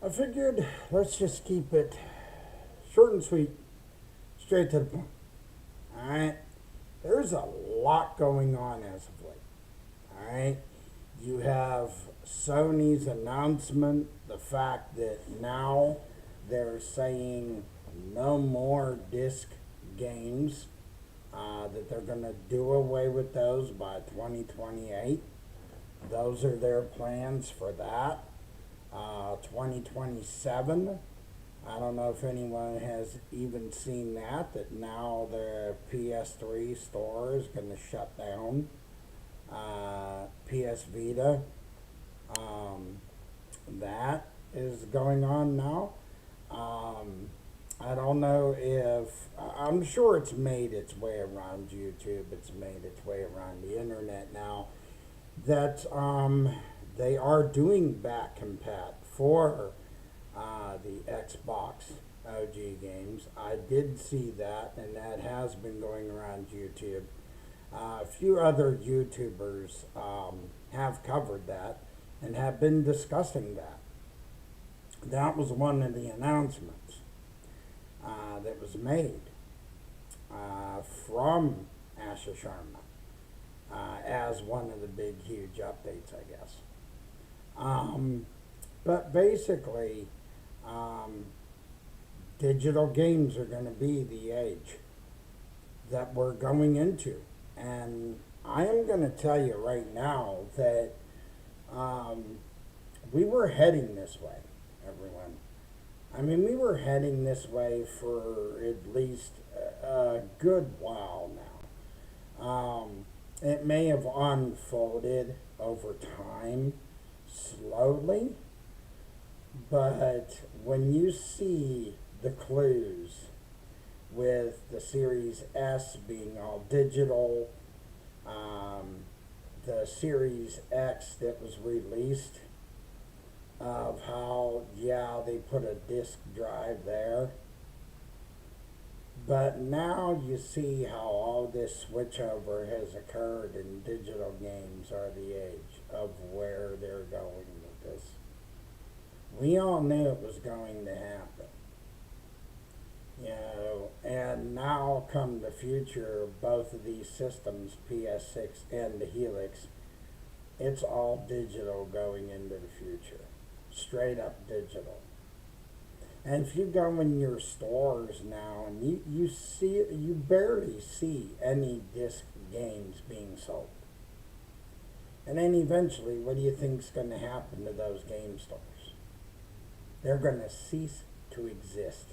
I figured let's just keep it short and sweet, straight to the point. Alright? There's a lot going on as of late. Alright? You have Sony's announcement, the fact that now they're saying no more disc games, that they're going to do away with those by 2028. Those are their plans for that. 2027. I don't know if anyone has even seen that now the PS3 store is going to shut down. PS Vita, um, that is going on now. I don't know if, I'm sure it's made its way around YouTube, it's made its way around the internet now, that they are doing back compat for the Xbox OG games. I did see that, and that has been going around YouTube. A few other YouTubers have covered that and have been discussing that. That was one of the announcements that was made from Asha Sharma as one of the big, huge updates, I guess. But basically, um, digital games are going to be the age that we're going into. And I am going to tell you right now that um, we were heading this way, everyone. I mean, we were heading this way for at least a good while now. It may have unfolded over time slowly, but when you see the clues with the Series S being all digital, um, the Series X that was released, of how, yeah, they put a disk drive there. But now you see how all this switchover has occurred and digital games are the age of where they're going with this. We all knew it was going to happen. And now come the future of both of these systems, PS6 and the Helix, it's all digital going into the future. Straight up digital. And if you go in your stores now and you barely see any disc games being sold. And then eventually, what do you think's going to happen to those game stores? They're going to cease to exist.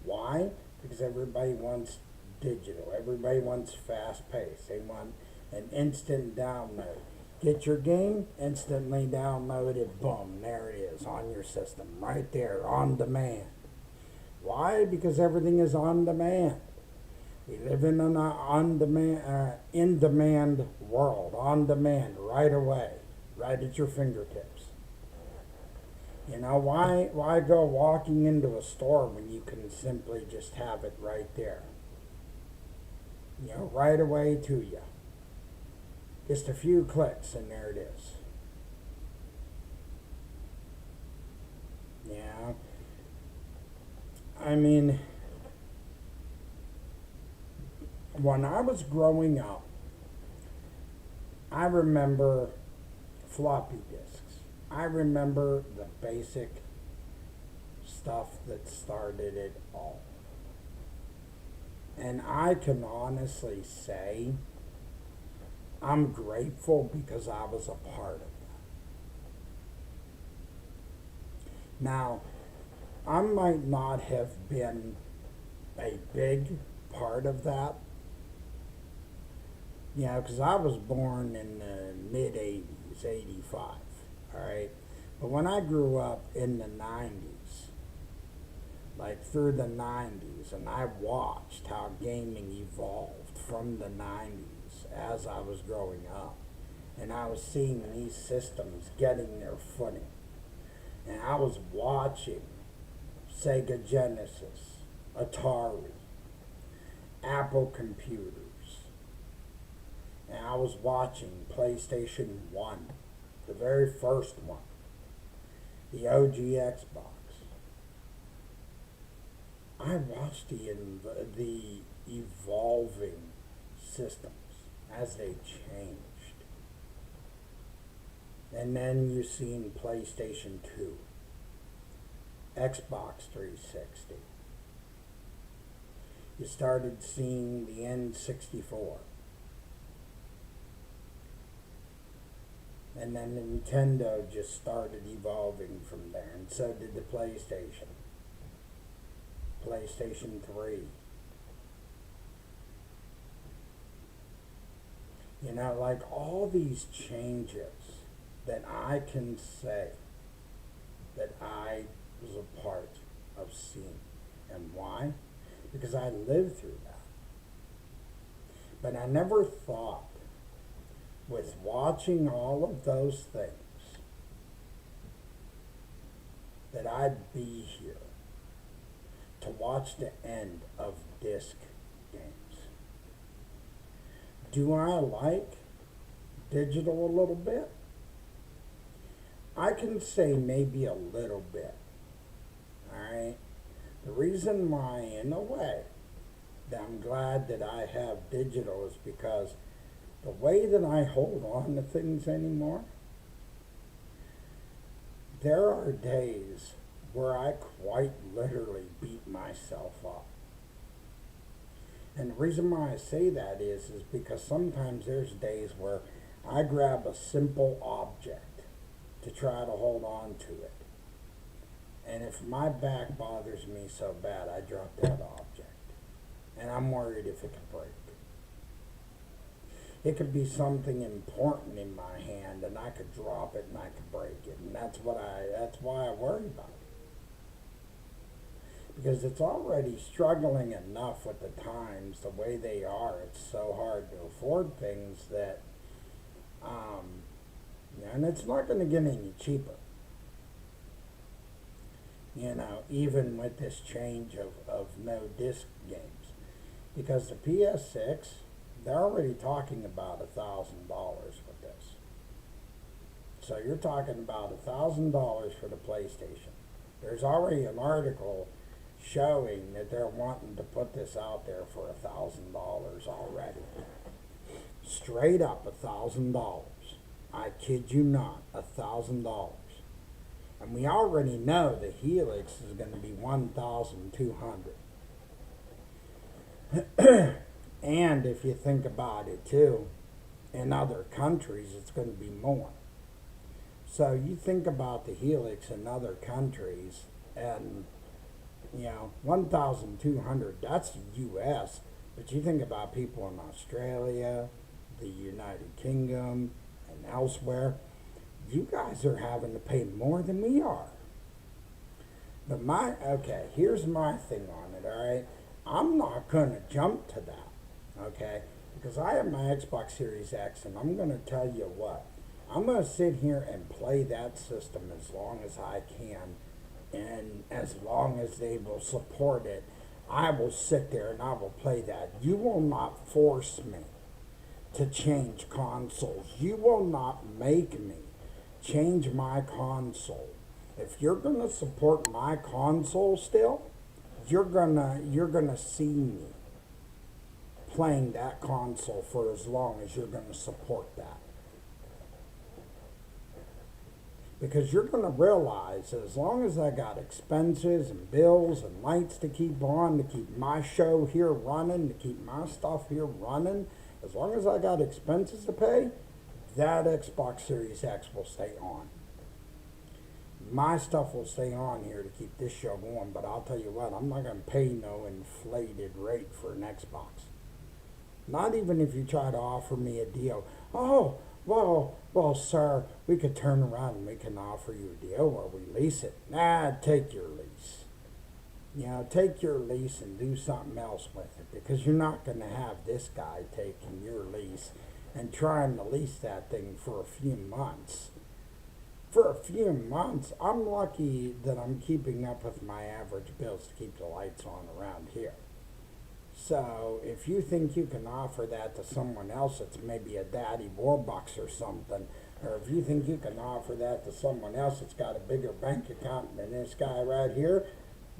Why? Because everybody wants digital. Everybody wants fast pace. They want an instant download. Get your game, instantly download it, boom, there it is on your system, right there, on demand. Why? Because everything is on demand. We live in an in demand world, on demand, right away, right at your fingertips. Why go walking into a store when you can simply just have it right there? Right away to you. Just a few clicks and there it is. Yeah. I mean, when I was growing up, I remember floppy disks. I remember the basic stuff that started it all. And I can honestly say I'm grateful because I was a part of that. Now, I might not have been a big part of that, because I was born in the mid 80s, 85, all right? But when I grew up in the 90s, like through the 90s, and I watched how gaming evolved from the 90s as I was growing up, and I was seeing these systems getting their footing, and I was watching Sega Genesis, Atari, Apple computers, and I was watching PlayStation 1, the very first one. the OG Xbox. I watched the evolving systems as they changed. And then you seen PlayStation 2, Xbox 360. You started seeing the N64. And then Nintendo just started evolving from there, and so did the PlayStation. PlayStation 3. You know, like all these changes that I can say that I was a part of seeing. And why? Because I lived through that. But I never thought, with watching all of those things, that I'd be here to watch the end of disc games. Do I like digital a little bit? I can say maybe a little bit. Alright? The reason why, in a way, that I'm glad that I have digital is because the way that I hold on to things anymore, there are days where I quite literally beat myself up. And the reason why I say that is because sometimes there's days where I grab a simple object to try to hold on to it. And if my back bothers me so bad, I drop that object. And I'm worried if it could break. It could be something important in my hand, and I could drop it and I could break it. And that's why I worry about it. Because it's already struggling enough with the times, the way they are. It's so hard to afford things that, and it's not going to get any cheaper. You know, even with this change of no disc games. Because the PS6, they're already talking about $1,000 with this. So you're talking about $1,000 for the PlayStation. There's already an article showing that they're wanting to put this out there for $1,000 already. Straight up $1,000. I kid you not, $1,000. And we already know the Helix is going to be $1,200. And if you think about it too, in other countries it's going to be more. So you think about the Helix in other countries, and you know, 1,200, that's US. But you think about people in Australia, the United Kingdom, and elsewhere, you guys are having to pay more than we are. But here's my thing on it, alright? I'm not going to jump to that, okay? Because I have my Xbox Series X, and I'm going to tell you what. I'm going to sit here and play that system as long as I can, and as long as they will support it, I will sit there and I will play that. You will not force me to change consoles. You will not make me change my console. If you're going to support my console still, you're gonna see me playing that console for as long as you're gonna support that. Because you're gonna realize that as long as I got expenses and bills and lights to keep on, to keep my show here running, to keep my stuff here running, as long as I got expenses to pay, that Xbox Series X will stay on. My stuff will stay on here to keep this show going, but I'll tell you what, I'm not going to pay no inflated rate for an Xbox. Not even if you try to offer me a deal. Oh, well, sir, we could turn around and we can offer you a deal where we lease it. Nah, take your lease. You know, take your lease and do something else with it, because you're not going to have this guy taking your lease and trying to lease that thing for a few months. For a few months, I'm lucky that I'm keeping up with my average bills to keep the lights on around here. So if you think you can offer that to someone else that's maybe a Daddy Warbucks or something, or if you think you can offer that to someone else that's got a bigger bank account than this guy right here,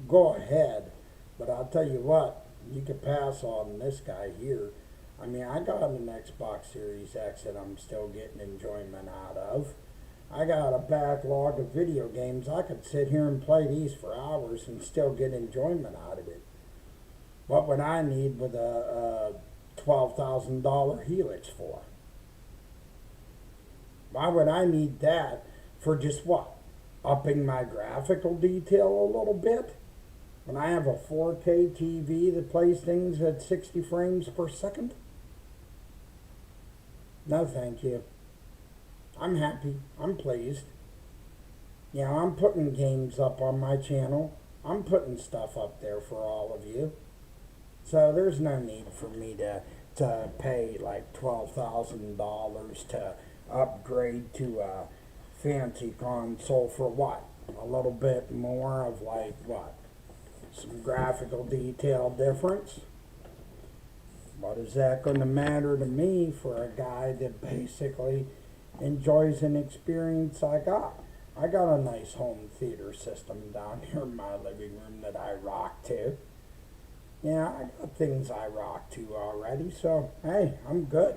go ahead. But I'll tell you what, you can pass on this guy here. I mean, I got an Xbox Series X that I'm still getting enjoyment out of. I got a backlog of video games. I could sit here and play these for hours and still get enjoyment out of it. What would I need with a $12,000 Helix for? Why would I need that for just what? Upping my graphical detail a little bit? When I have a 4K TV that plays things at 60 frames per second? No, thank you. I'm happy. I'm pleased. Yeah, I'm putting games up on my channel. I'm putting stuff up there for all of you. So there's no need for me to pay like $12,000 to upgrade to a fancy console for what? A little bit more of like what? Some graphical detail difference? What is that going to matter to me for a guy that basically enjoys an experience I got? I got a nice home theater system down here in my living room that I rock to. Yeah, I got things I rock to already, so hey, I'm good.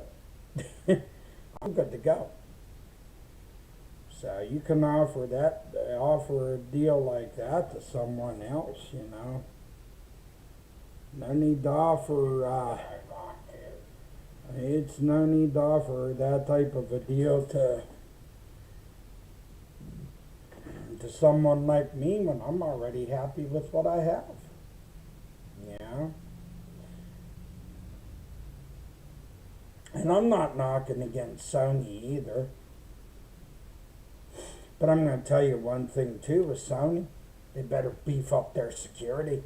I'm good to go. So you can offer a deal like that to someone else, you know. No need to offer, it's no need to offer that type of a deal to someone like me when I'm already happy with what I have. Yeah. And I'm not knocking against Sony either. But I'm going to tell you one thing too with Sony. They better beef up their security.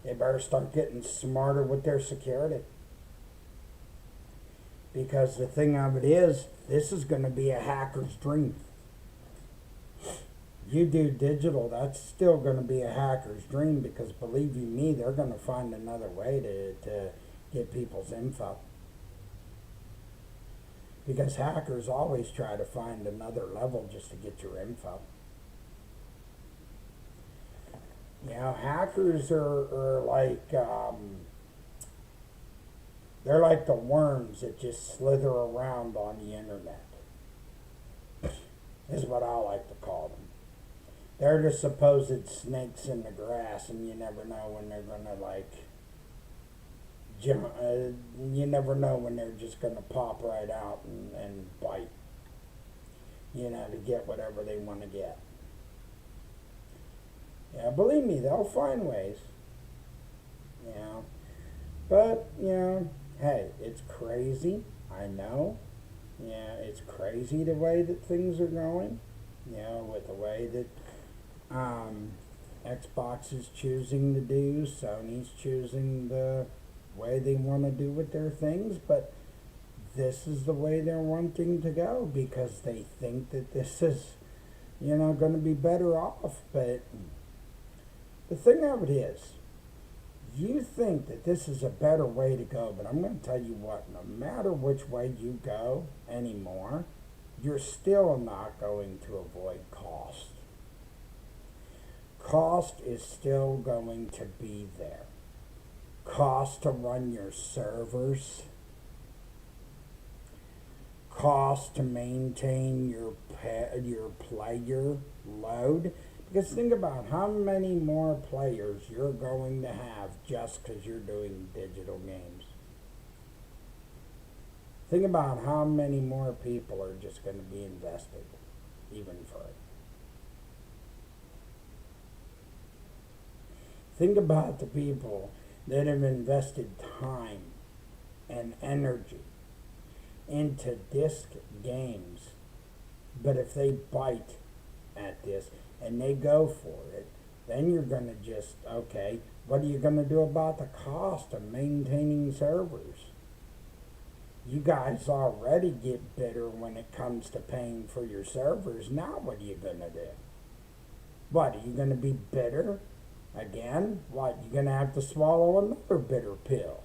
They better start getting smarter with their security. Because the thing of it is, this is going to be a hacker's dream. You do digital, that's still going to be a hacker's dream, because believe you me, they're going to find another way to get people's info. Because hackers always try to find another level just to get your info. You know, hackers are like, they're like the worms that just slither around on the internet. Is what I like to call them. They're the supposed snakes in the grass, and you never know when they're gonna like you never know when they're just going to pop right out and bite, you know, to get whatever they want to get. Yeah, believe me, they'll find ways. You know, but, you know, hey, it's crazy, I know. Yeah, it's crazy the way that things are going, you know, with the way that Xbox is choosing to do, Sony's choosing the way they want to do with their things, but this is the way they're wanting to go because they think that this is, you know, going to be better off. But the thing of it is, you think that this is a better way to go, but I'm going to tell you what, no matter which way you go anymore, you're still not going to avoid cost. Cost is still going to be there. Cost to run your servers, cost to maintain your player load. Because think about how many more players you're going to have just because you're doing digital games. Think about how many more people are just going to be invested, even further. Think about the people that have invested time and energy into disc games. But if they bite at this and they go for it, then you're going to just, okay, what are you going to do about the cost of maintaining servers? You guys already get bitter when it comes to paying for your servers. Now what are you going to do? What, are you going to be bitter? Again, what, you're going to have to swallow another bitter pill.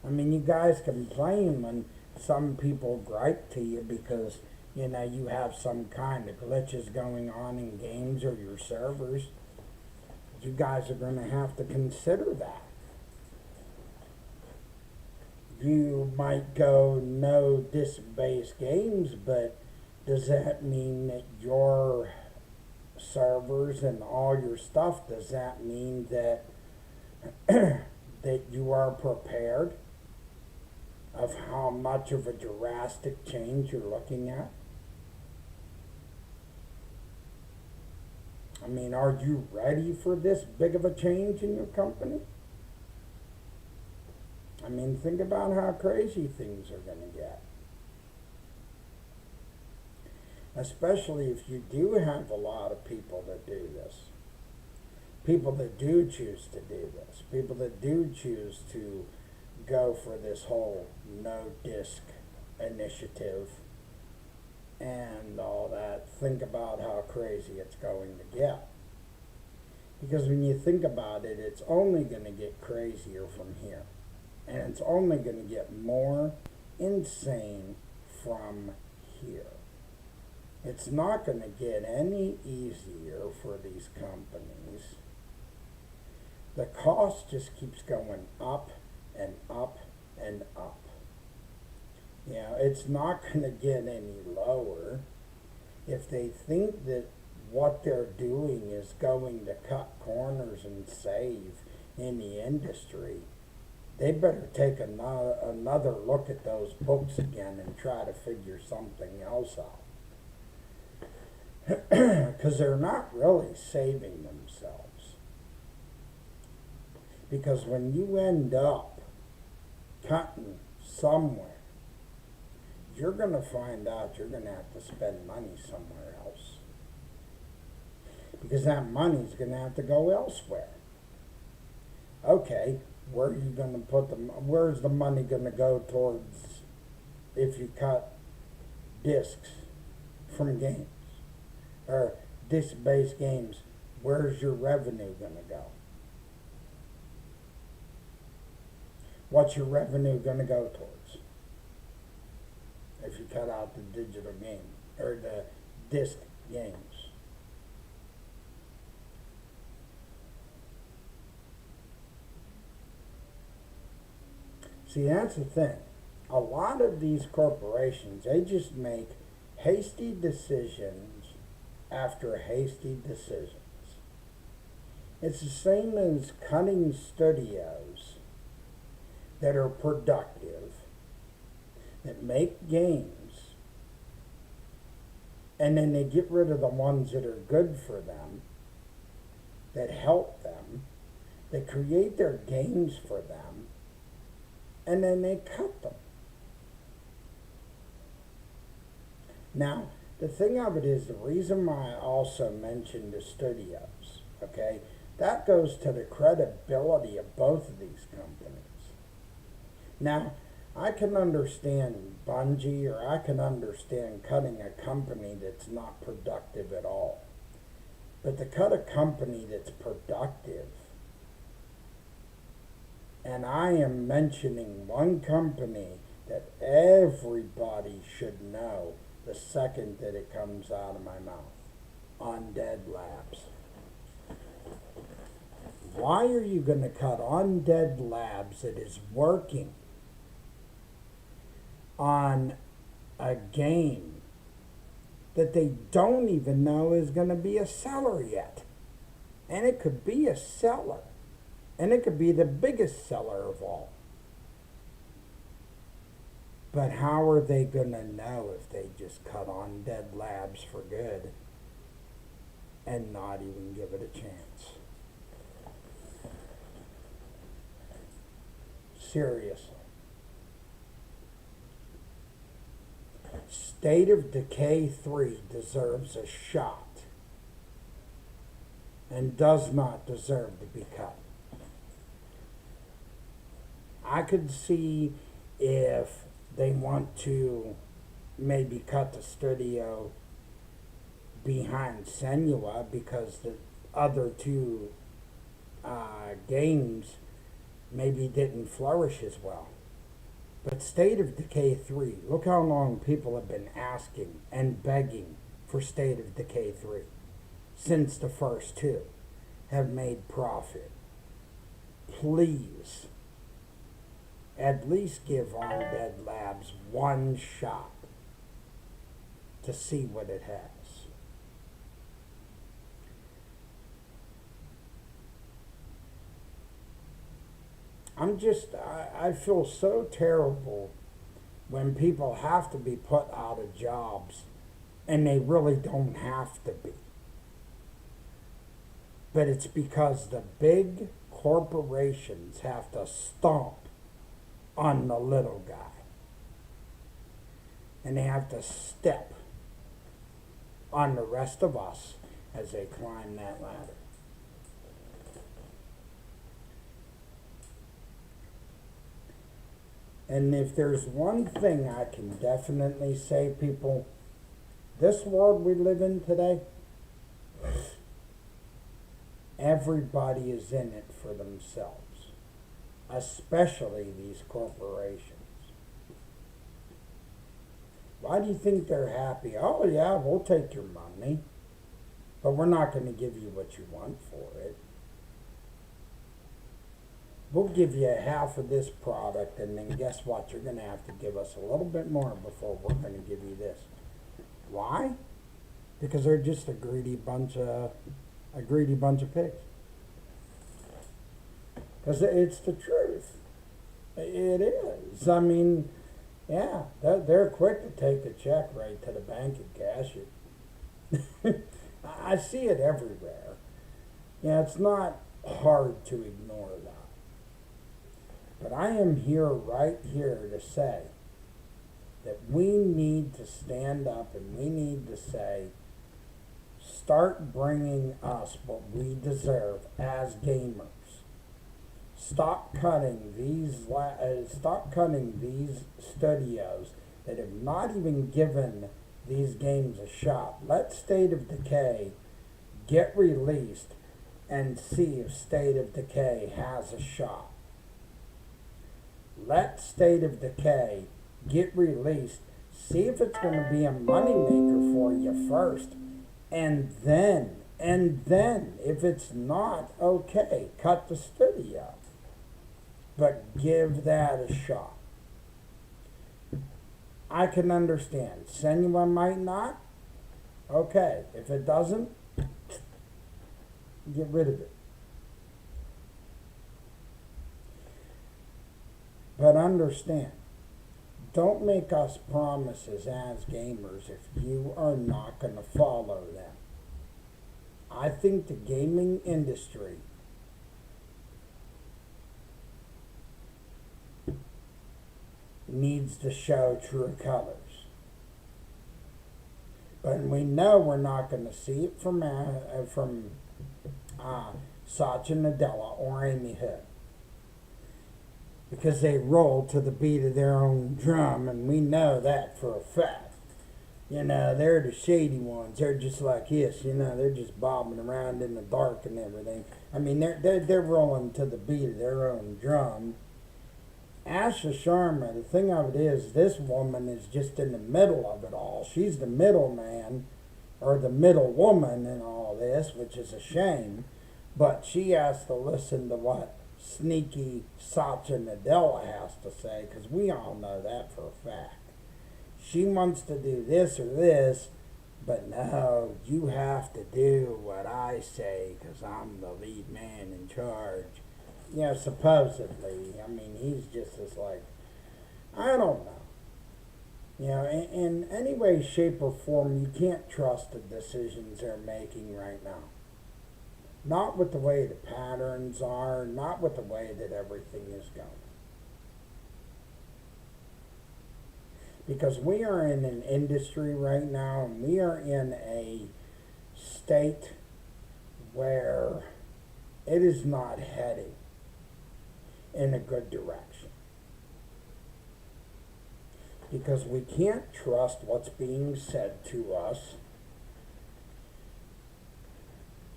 I mean, you guys complain some people gripe to you because, you have some kind of glitches going on in games or your servers. You guys are going to have to consider that. You might go no disk-based games, but does that mean that your servers and all your stuff, does that mean that that you are prepared of how much of a drastic change you're looking at? I mean, are you ready for this big of a change in your company? I mean, think about how crazy things are going to get. Especially if you do have a lot of people that do this. People that do choose to do this. People that do choose to go for this whole no disk initiative and all that. Think about how crazy it's going to get. Because when you think about it, it's only going to get crazier from here. And it's only going to get more insane from here. It's not going to get any easier for these companies. The cost just keeps going up and up and up. It's not going to get any lower. If they think that what they're doing is going to cut corners and save in the industry, they better take another look at those books again and try to figure something else out. Because they're not really saving themselves. Because when you end up cutting somewhere, you're going to find out you're going to have to spend money somewhere else. Because that money's going to have to go elsewhere. Okay, where are you going to put where's the money going to go towards if you cut discs from games? Or disc-based games, where's your revenue going to go? What's your revenue going to go towards? If you cut out the digital game, or the disc games. See, that's the thing. A lot of these corporations, they just make hasty decisions after hasty decisions. It's the same as cutting studios that are productive, that make games, and then they get rid of the ones that are good for them, that help them, that create their games for them, and then they cut them. Now, the thing of it is, the reason why I also mentioned the studios, okay, that goes to the credibility of both of these companies. Now, I can understand Bungie, or I can understand cutting a company that's not productive at all. But to cut a company that's productive, and I am mentioning one company that everybody should know the second that it comes out of my mouth, Undead Labs. Why are you going to cut Undead Labs that is working on a game that they don't even know is going to be a seller yet? And it could be a seller. And it could be the biggest seller of all. But how are they going to know if they just cut Undead Labs for good and not even give it a chance? Seriously. State of Decay 3 deserves a shot and does not deserve to be cut. I could see if they want to maybe cut the studio behind Senua because the other two games maybe didn't flourish as well. But State of Decay 3, look how long people have been asking and begging for State of Decay 3 since the first two have made profit. Please, at least give Undead Labs one shot to see what it has. I feel so terrible when people have to be put out of jobs and they really don't have to be. But it's because the big corporations have to stomp on the little guy. And they have to step on the rest of us as they climb that ladder. And if there's one thing I can definitely say, people, this world we live in today, everybody is in it for themselves, especially these corporations. Why do you think they're happy? Oh yeah, we'll take your money, but we're not going to give you what you want for it. We'll give you half of this product, and then guess what? You're going to have to give us a little bit more before we're going to give you this. Why? Because they're just a greedy bunch of pigs. Because it's the truth. It is. I mean, yeah, they're quick to take the check right to the bank and cash it. I see it everywhere. Yeah, it's not hard to ignore that. But I am right here to say that we need to stand up and we need to say, start bringing us what we deserve as gamers. Stop cutting these studios that have not even given these games a shot. Let State of Decay get released and see if State of Decay has a shot. Let State of Decay get released, see if it's going to be a moneymaker for you first, and then, if it's not, okay, cut the studio. But give that a shot. I can understand. Senua might not. Okay, if it doesn't, get rid of it. But understand, don't make us promises as gamers if you are not going to follow them. I think the gaming industry needs to show true colors. But we know we're not going to see it from Satya Nadella or Amy Hood. Because they roll to the beat of their own drum, and we know that for a fact. You know, they're the shady ones. They're just like this, you know, they're just bobbing around in the dark and everything. I mean, they're rolling to the beat of their own drum. Asha Sharma, the thing of it is, this woman is just in the middle of it all. She's the middleman, or the middle woman in all this, which is a shame. But she has to listen to what sneaky Satya Nadella has to say, because we all know that for a fact. She wants to do this or this, but no, you have to do what I say because I'm the lead man in charge. You know, supposedly. I mean, he's just as like, I don't know. You know, in any way, shape, or form, you can't trust the decisions they're making right now. Not with the way the patterns are, not with the way that everything is going. Because we are in an industry right now, and we are in a state where it is not heading in a good direction. Because we can't trust what's being said to us.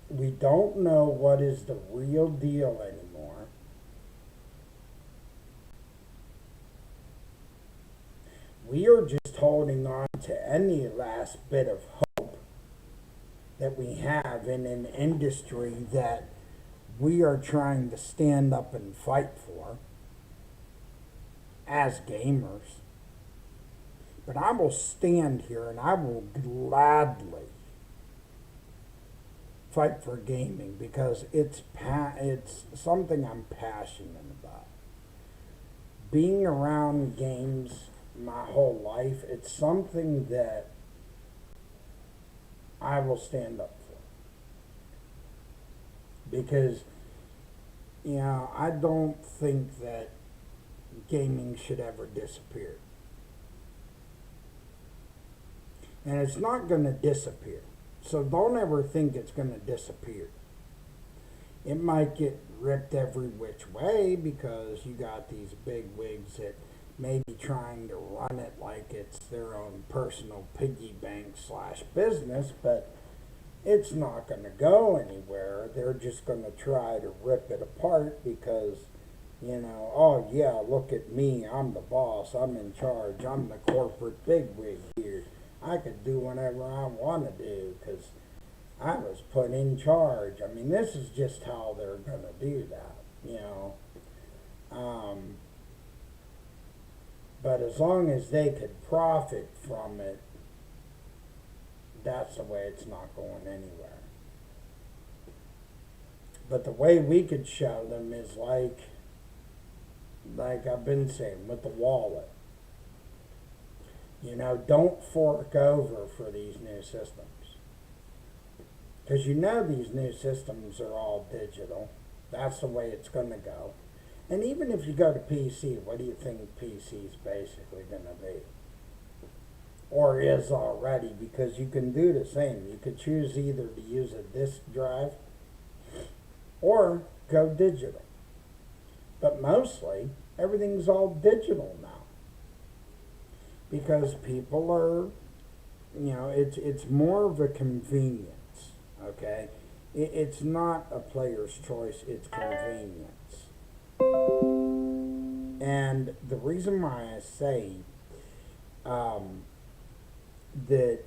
We don't know what is the real deal anymore. any last bit of hope that we have in an industry that we are trying to stand up and fight for as gamers. But I will stand here and I will gladly fight for gaming because it's something I'm passionate about. Being around games my whole life, it's something that I will stand up for. Because, I don't think that gaming should ever disappear. And it's not going to disappear. So don't ever think it's going to disappear. It might get ripped every which way because you got these big wigs that may be trying to run it like it's their own personal piggy bank / business, but it's not going to go anywhere. They're just going to try to rip it apart because, oh yeah, look at me, I'm the boss, I'm in charge, I'm the corporate bigwig here. I could do whatever I want to do because I was put in charge. I mean, this is just how they're going to do that, But as long as they could profit from it, that's the way it's not going anywhere. But the way we could show them is like I've been saying, with the wallet. Don't fork over for these new systems. Because these new systems are all digital. That's the way it's going to go. And even if you go to PC, what do you think PC is basically going to be? Or is already, because you can do the same. You could choose either to use a disk drive or go digital. But mostly, everything's all digital now. Because people are, it's more of a convenience, okay? It's not a player's choice, it's convenience. And the reason why I say that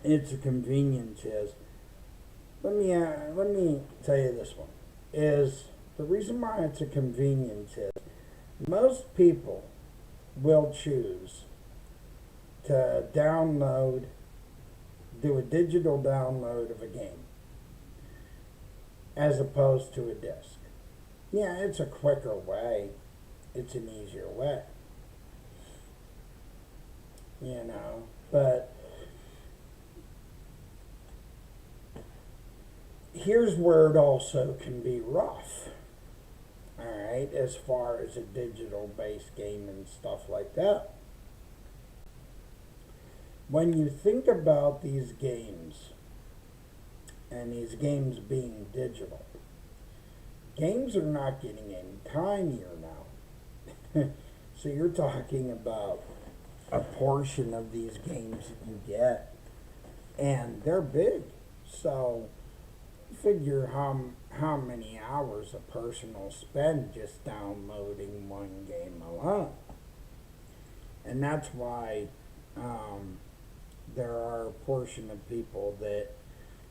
it's a convenience is, let me tell you this one, is the reason why it's a convenience is most people will choose to do a digital download of a game as opposed to a disc. Yeah, it's a quicker way. It's an easier way. But here's where it also can be rough. Alright, as far as a digital based game and stuff like that. When you think about these games, and these games being digital, games are not getting any tinier now. So you're talking about a portion of these games that you get, and they're big. So figure how many hours a person will spend just downloading one game alone. And that's why there are a portion of people that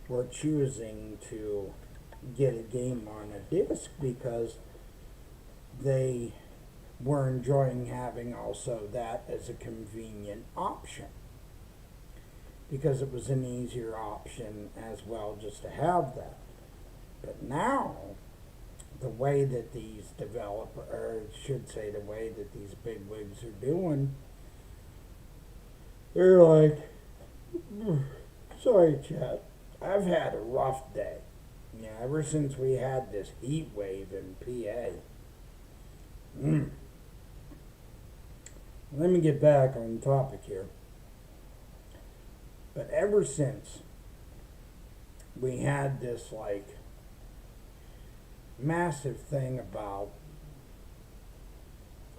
were choosing to get a game on a disc because they were enjoying having also that as a convenient option. Because it was an easier option as well just to have that. But now, the way that these developers, or should say the way that these bigwigs are doing, they're like, sorry chat, I've had a rough day. Ever since we had this heat wave in PA. Let me get back on topic here. But ever since we had this massive thing about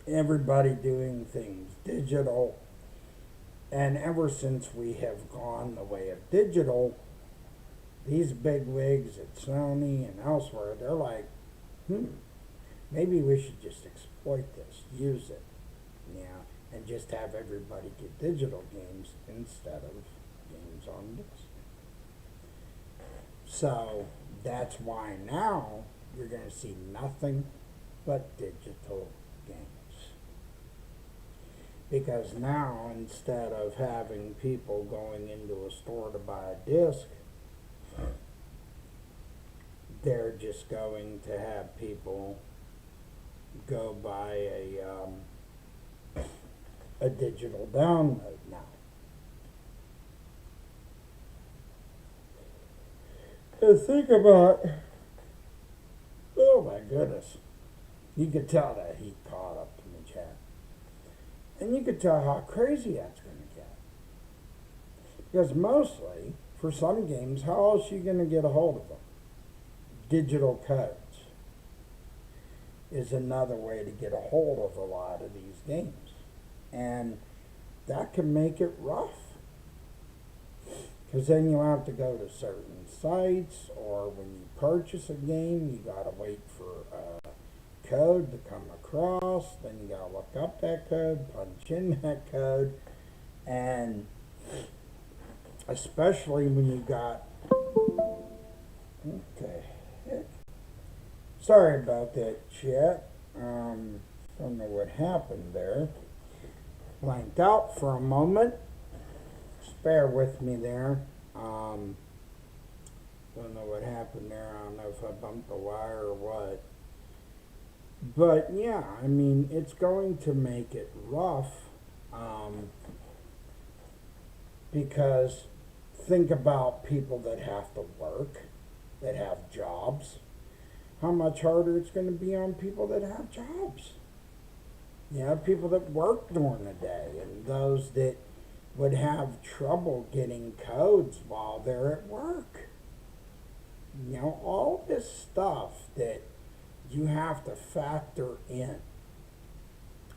everybody doing things digital, and ever since we have gone the way of digital, these big wigs at Sony and elsewhere, they're like, maybe we should just exploit this, use it, and just have everybody get digital games instead of games on disc. So that's why now you're going to see nothing but digital games. Because now, instead of having people going into a store to buy a disc, they're just going to have people go buy a digital download now. And think about, oh my goodness, you could tell that he caught up in the chat. And you could tell how crazy that's going to get. Because mostly, for some games, how else are you going to get a hold of them? Digital codes is another way to get a hold of a lot of these games. And that can make it rough. Because then you have to go to certain sites, or when you purchase a game, you got to wait for a code to come across. Then you got to look up that code, punch in that code. And especially when you got... Okay. Sorry about that, chat. Don't know what happened there. Blanked out for a moment. Just bear with me there. Don't know what happened there. I don't know if I bumped the wire or what. But yeah, I mean, it's going to make it rough. Because think about people that have to work, that have jobs. How much harder it's going to be on people that have jobs. You know, people that work during the day, and those that would have trouble getting codes while they're at work. You know, all this stuff that you have to factor in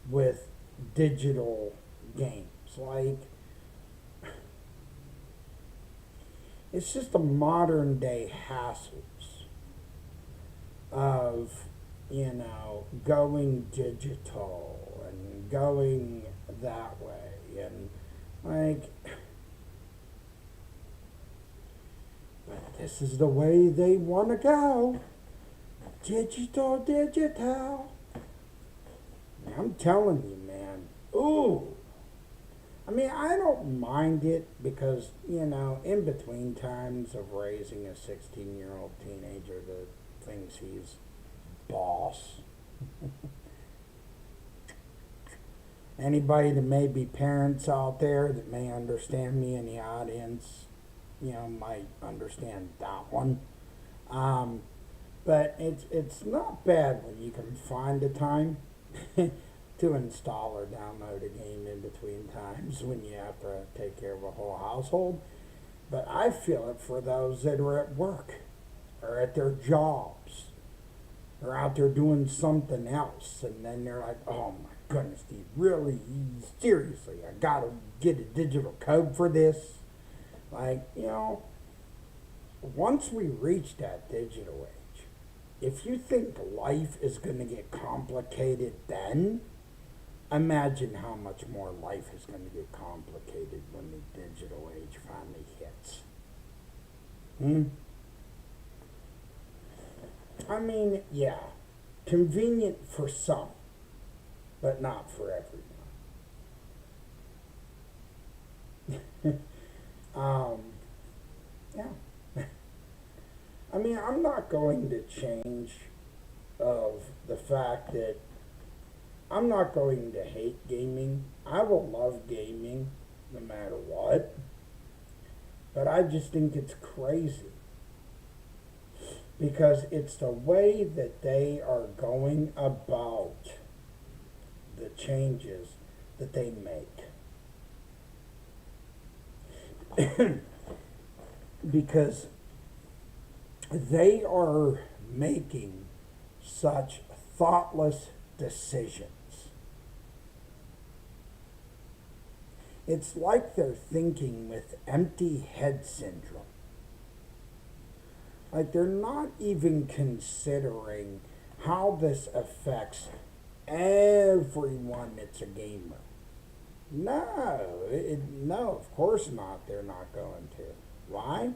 with digital games. Like, it's just a modern day hassles of, you know, going digital and going that way, and like, but this is the way they want to go. Digital. I'm telling you, man. Ooh. I mean, I don't mind it because, you know, in between times of raising a 16-year-old teenager that thinks he's boss. Anybody that may be parents out there that may understand me in the audience, you know, might understand that one. But it's not bad when you can find the time to install or download a game in between times when you have to take care of a whole household. But I feel it for those that are at work or at their jobs or out there doing something else, and then they're like, oh my goodness, do you really, seriously, I gotta get a digital code for this? Like, you know, once we reach that digital age, if you think life is going to get complicated then, imagine how much more life is going to get complicated when the digital age finally hits. I mean, yeah, convenient for some, but not for everyone. Yeah. I mean, I'm not going to change of the fact that I'm not going to hate gaming. I will love gaming no matter what. But I just think it's crazy. Because it's the way that they are going about the changes that they make. Because they are making such thoughtless decisions. It's like they're thinking with empty head syndrome. Like they're not even considering how this affects everyone that's a gamer. No, of course not. They're not going to. Why?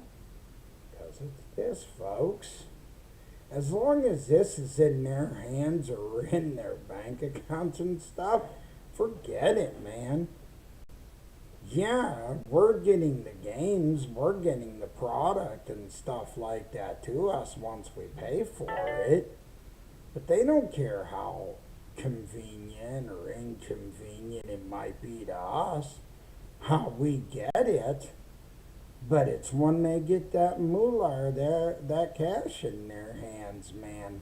Because it's this, folks. As long as this is in their hands or in their bank accounts and stuff, forget it, man. Yeah, we're getting the games, we're getting the product and stuff like that to us once we pay for it. But they don't care how convenient or inconvenient it might be to us, how we get it. But it's when they get that moolah or that cash in their hands, man.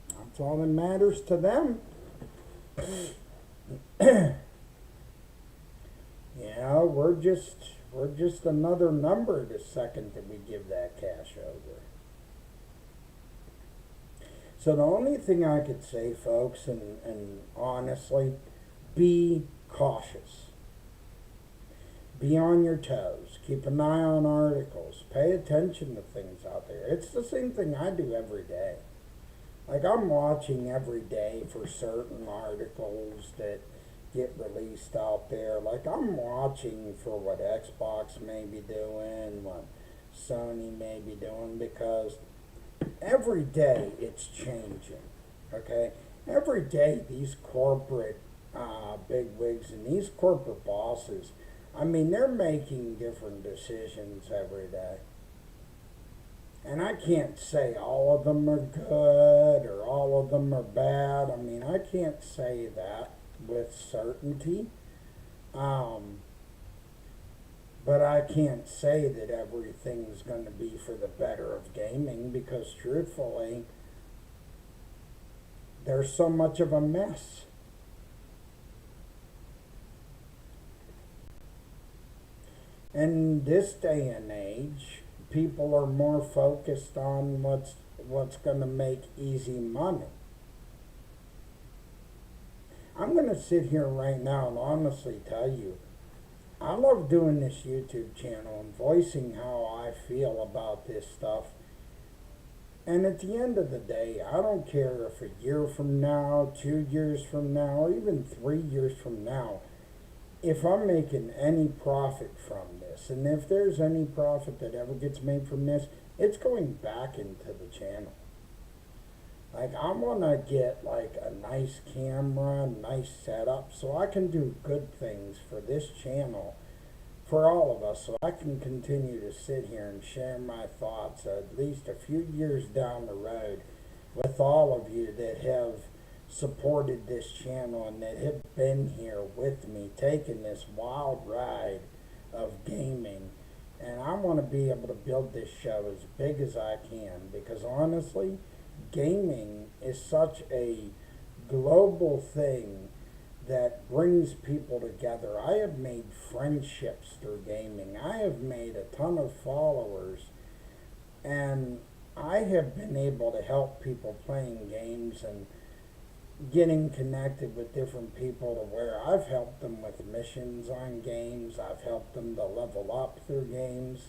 That's all that matters to them. We're just another number the second that we give that cash over. So the only thing I could say, folks, and honestly, be cautious. Be on your toes. Keep an eye on articles. Pay attention to things out there. It's the same thing I do every day. Like, I'm watching every day for certain articles that get released out there. Like, I'm watching for what Xbox may be doing, what Sony may be doing, because every day it's changing. Okay? Every day these corporate bigwigs and these corporate bosses, I mean, they're making different decisions every day. And I can't say all of them are good or all of them are bad. I mean, I can't say that with certainty. But I can't say that everything's going to be for the better of gaming because, truthfully, there's so much of a mess. In this day and age, people are more focused on what's going to make easy money. I'm going to sit here right now and honestly tell you, I love doing this YouTube channel and voicing how I feel about this stuff. And at the end of the day, I don't care if a year from now, 2 years from now, or even 3 years from now, if I'm making any profit from this, and if there's any profit that ever gets made from this, it's going back into the channel. Like, I want to get like a nice camera, nice setup, so I can do good things for this channel, for all of us, so I can continue to sit here and share my thoughts at least a few years down the road with all of you that have supported this channel and that have been here with me, taking this wild ride of gaming. And I want to be able to build this show as big as I can, because honestly, gaming is such a global thing that brings people together. I have made friendships through gaming. I have made a ton of followers, and I have been able to help people playing games and getting connected with different people to where I've helped them with missions on games. I've helped them to level up through games.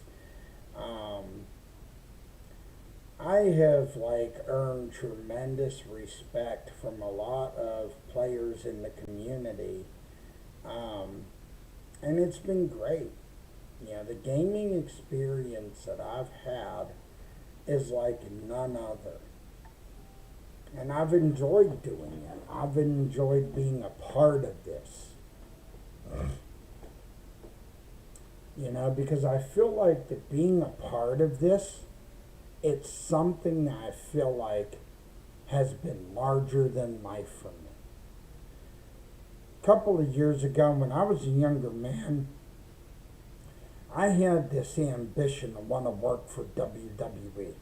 I have earned tremendous respect from a lot of players in the community, and it's been great. The gaming experience that I've had is like none other. And I've enjoyed doing it. I've enjoyed being a part of this. Because I feel like that being a part of this, it's something that I feel like has been larger than life for me. A couple of years ago, when I was a younger man, I had this ambition to want to work for WWE.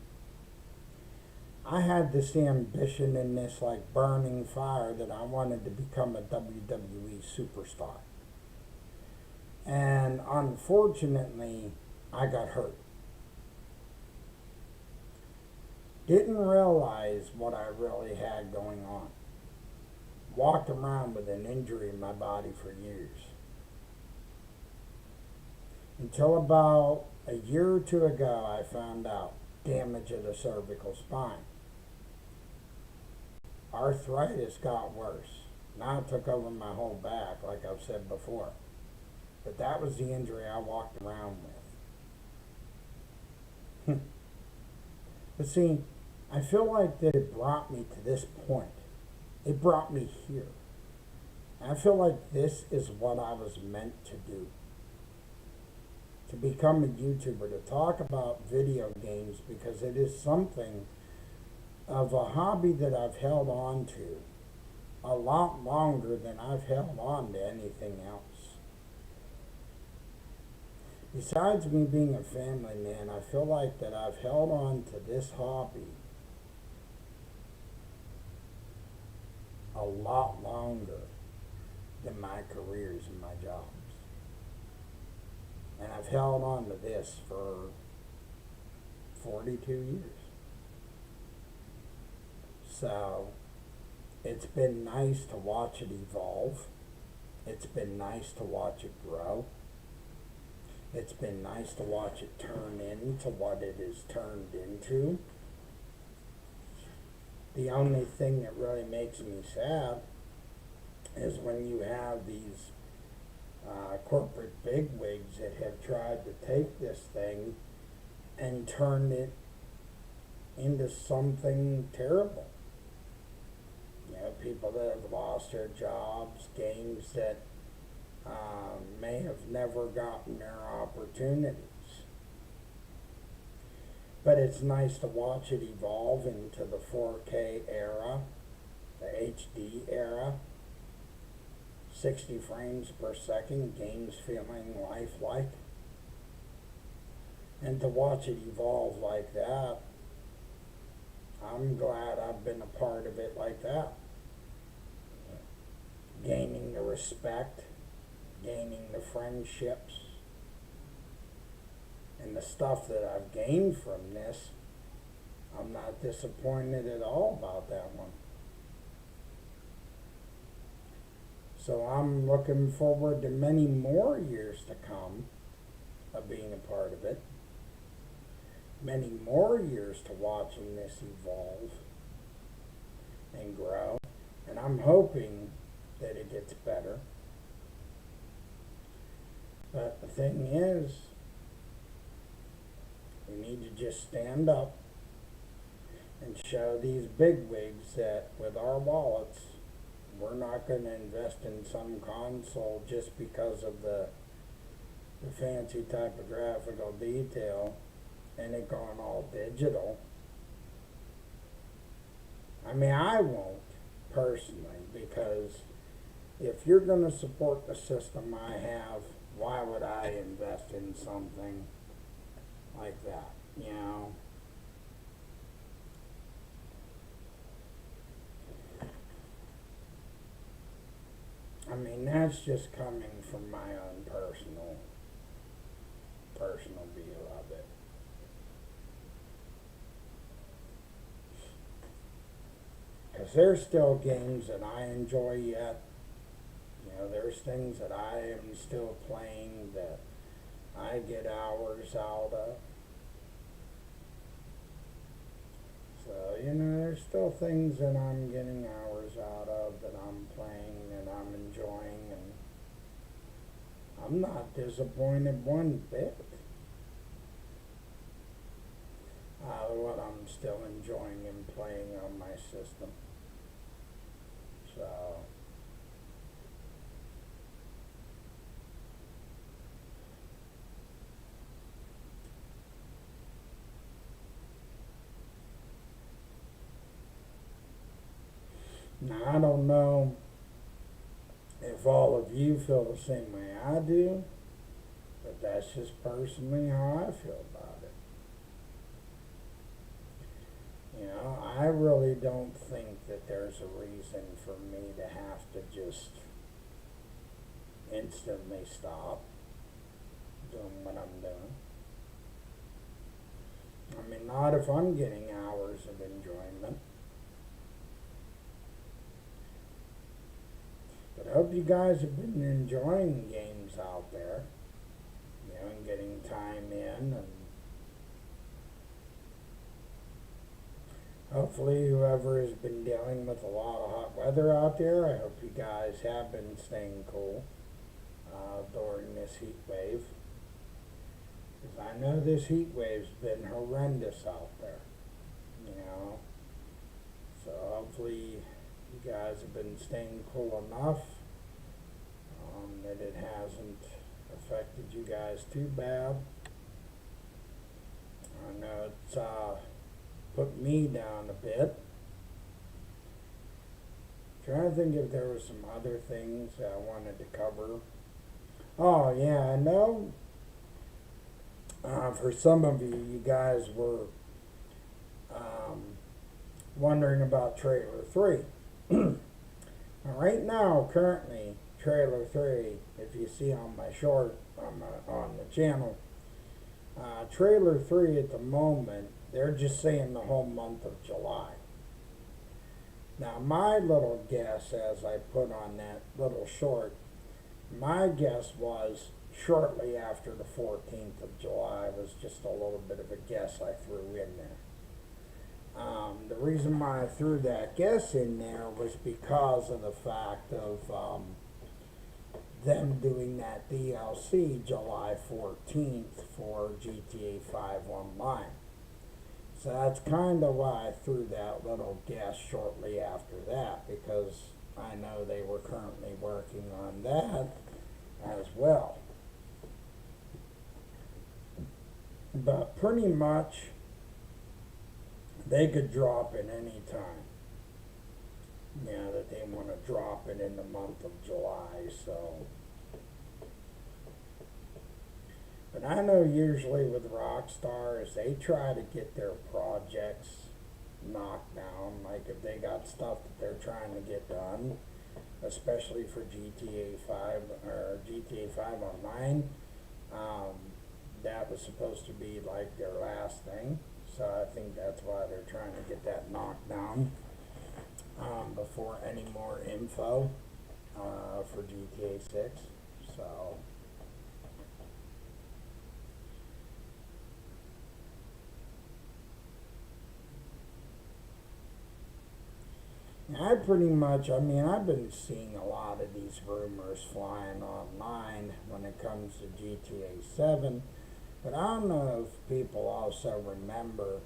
I had this ambition in this burning fire that I wanted to become a WWE superstar. And unfortunately, I got hurt. Didn't realize what I really had going on. Walked around with an injury in my body for years. Until about a year or two ago, I found out damage of the cervical spine. Arthritis got worse. Now it took over my whole back, like I've said before. But that was the injury I walked around with. But see, I feel like that it brought me to this point. It brought me here. I feel like this is what I was meant to do. To become a YouTuber, to talk about video games, because it is something of a hobby that I've held on to a lot longer than I've held on to anything else. Besides me being a family man, I feel like that I've held on to this hobby a lot longer than my careers and my jobs. And I've held on to this for 42 years. So it's been nice to watch it evolve. It's been nice to watch it grow. It's been nice to watch it turn into what it is turned into. The only thing that really makes me sad is when you have these corporate bigwigs that have tried to take this thing and turn it into something terrible. You know, people that have lost their jobs, games that may have never gotten their opportunities. But it's nice to watch it evolve into the 4K era, the HD era, 60 frames per second, games feeling lifelike. And to watch it evolve like that, I'm glad I've been a part of it like that. Gaining the respect, gaining the friendships, and the stuff that I've gained from this, I'm not disappointed at all about that one. So I'm looking forward to many more years to come of being a part of it. Many more years to watching this evolve and grow. And I'm hoping that it gets better. But the thing is, we need to just stand up and show these bigwigs that with our wallets, we're not going to invest in some console just because of the fancy typographical detail and it going all digital. I mean, I won't personally, because if you're going to support the system I have, why would I invest in something like that, you know? I mean, that's just coming from my own personal view of it. Because there's still games that I enjoy yet. You know, there's things that I am still playing that I get hours out of. So, you know, there's still things that I'm getting hours out of, that I'm playing and I'm enjoying, and I'm not disappointed one bit out of what I'm still enjoying and playing on my system. So, now I don't know if all of you feel the same way I do, but that's just personally how I feel about it. You know, I really don't think that there's a reason for me to have to just instantly stop doing what I'm doing. I mean, not if I'm getting hours of enjoyment. But I hope you guys have been enjoying games out there, you know, and getting time in, and Hopefully, whoever has been dealing with a lot of hot weather out there, I hope you guys have been staying cool during this heat wave. Because I know this heat wave's been horrendous out there, you know. So hopefully you guys have been staying cool enough that it hasn't affected you guys too bad. I know it's put me down a bit. Trying to think if there were some other things I wanted to cover. Oh yeah, I know. For some of you, you guys were wondering about Trailer 3. Right now, currently, Trailer 3, if you see on my short on the channel, Trailer 3 at the moment, they're just saying the whole month of July. Now, my little guess, as I put on that little short, my guess was shortly after the 14th of July was just a little bit of a guess I threw in there. The reason why I threw that guess in there was because of the fact of them doing that DLC July 14th for GTA 5 Online. So that's kind of why I threw that little guess shortly after that, because I know they were currently working on that as well. But pretty much they could drop it any time. Yeah, that they want to drop it in the month of July, so. But I know usually with Rockstar is they try to get their projects knocked down. Like if they got stuff that they're trying to get done, especially for GTA 5 or GTA 5 Online, that was supposed to be like their last thing. So I think that's why they're trying to get that knocked down before any more info for GTA 6. So I've been seeing a lot of these rumors flying online when it comes to GTA 7, but I don't know if people also remember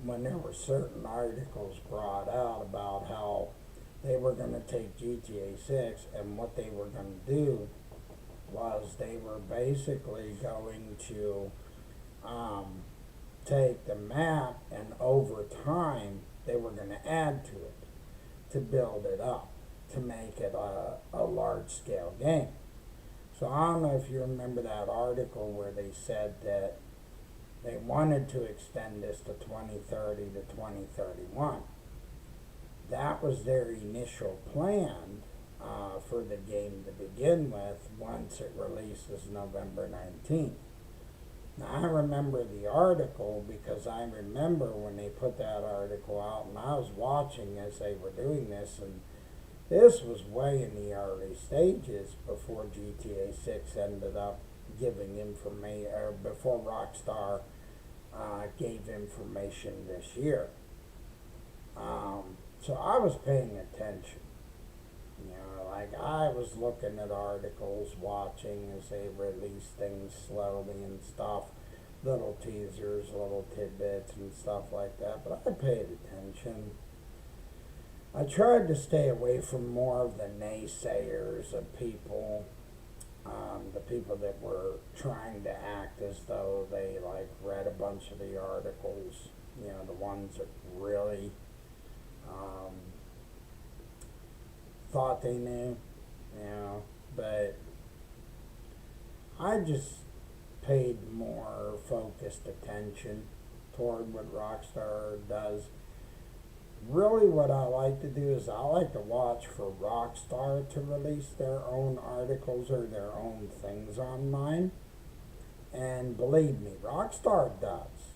when there were certain articles brought out about how they were going to take GTA 6 and what they were going to do was they were basically going to take the map and over time they were going to add to it to build it up to make it a large scale game. So I don't know if you remember that article where they said that they wanted to extend this to 2030 to 2031. That was their initial plan for the game to begin with once it releases November 19th. Now, I remember the article because I remember when they put that article out and I was watching as they were doing this, and this was way in the early stages before GTA 6 ended up giving information, or before Rockstar gave information this year. So I was paying attention. Like I was looking at articles, watching as they release things slowly and stuff, little teasers, little tidbits and stuff like that, but I paid attention. I tried to stay away from more of the naysayers of people, the people that were trying to act as though they like read a bunch of the articles, the ones that really thought they knew, but I just paid more focused attention toward what Rockstar does. Really what I like to do is I like to watch for Rockstar to release their own articles or their own things online. And believe me, Rockstar does.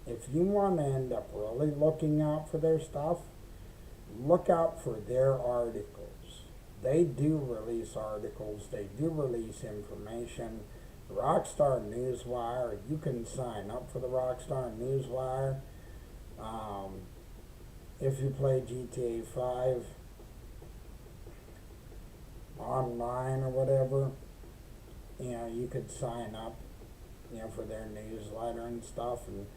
If you want to end up really looking out for their stuff, look out for their articles. They do release articles, they do release information. Rockstar Newswire, you can sign up for the Rockstar Newswire. Um, if you play GTA 5 online or whatever, you could sign up, for their newsletter and stuff. And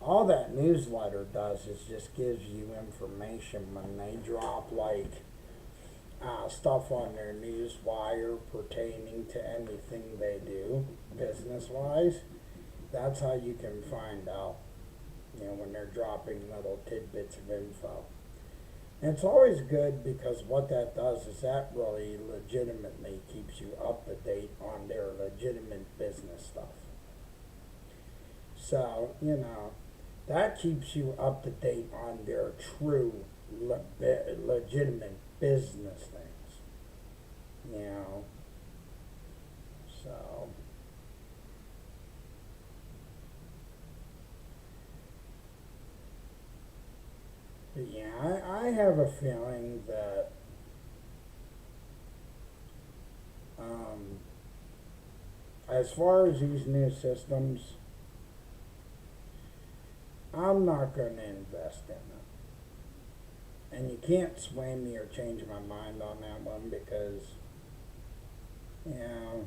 all that newsletter does is just gives you information when they drop, like, stuff on their news wire pertaining to anything they do business wise. That's how you can find out, when they're dropping little tidbits of info. And it's always good because what that does is that really legitimately keeps you up to date on their legitimate business stuff. So, that keeps you up to date on their true legitimate business things. So. But yeah, I have a feeling that um, as far as these new systems, I'm not going to invest in them. And you can't sway me or change my mind on that one because, you know,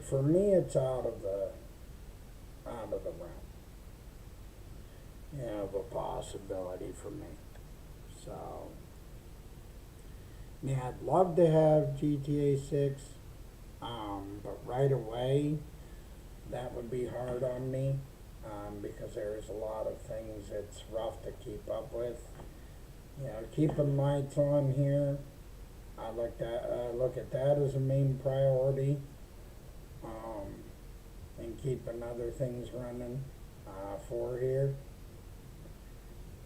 for me it's out of the realm, of a possibility for me. So, yeah, I'd love to have GTA 6, but right away, that would be hard on me, because there's a lot of things that's rough to keep up with. Keeping lights on here, I look at that as a main priority, and keeping other things running for here.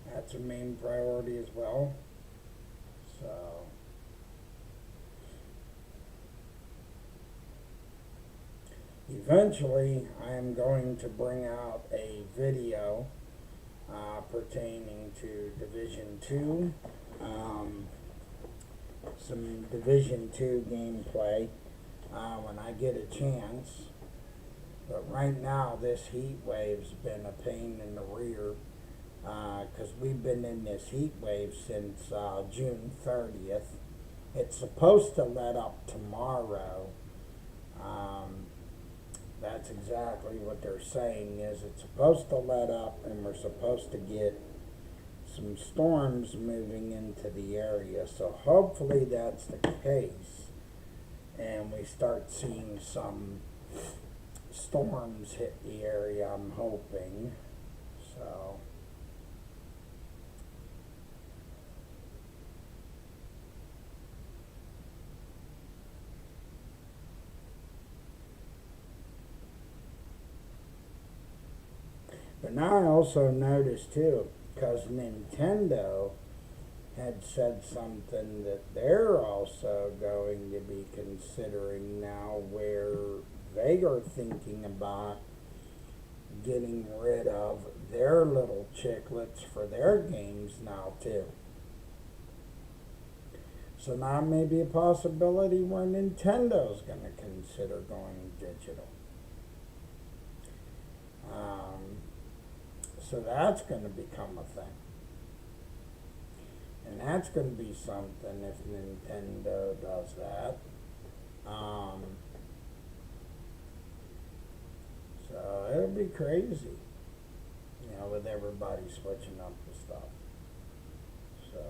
That's a main priority as well. So, eventually, I am going to bring out a video pertaining to Division 2, some Division 2 gameplay when I get a chance. But right now, this heat wave's been a pain in the rear because we've been in this heat wave since June 30th. It's supposed to let up tomorrow. That's exactly what they're saying, is it's supposed to let up and we're supposed to get some storms moving into the area. So hopefully that's the case and we start seeing some storms hit the area, I'm hoping. So, but now I also noticed too, because Nintendo had said something that they're also going to be considering now, where they are thinking about getting rid of their little chiclets for their games now too. So now may be a possibility where Nintendo's going to consider going digital. So that's going to become a thing. And that's going to be something if Nintendo does that. So it'll be crazy, with everybody switching up the stuff. So,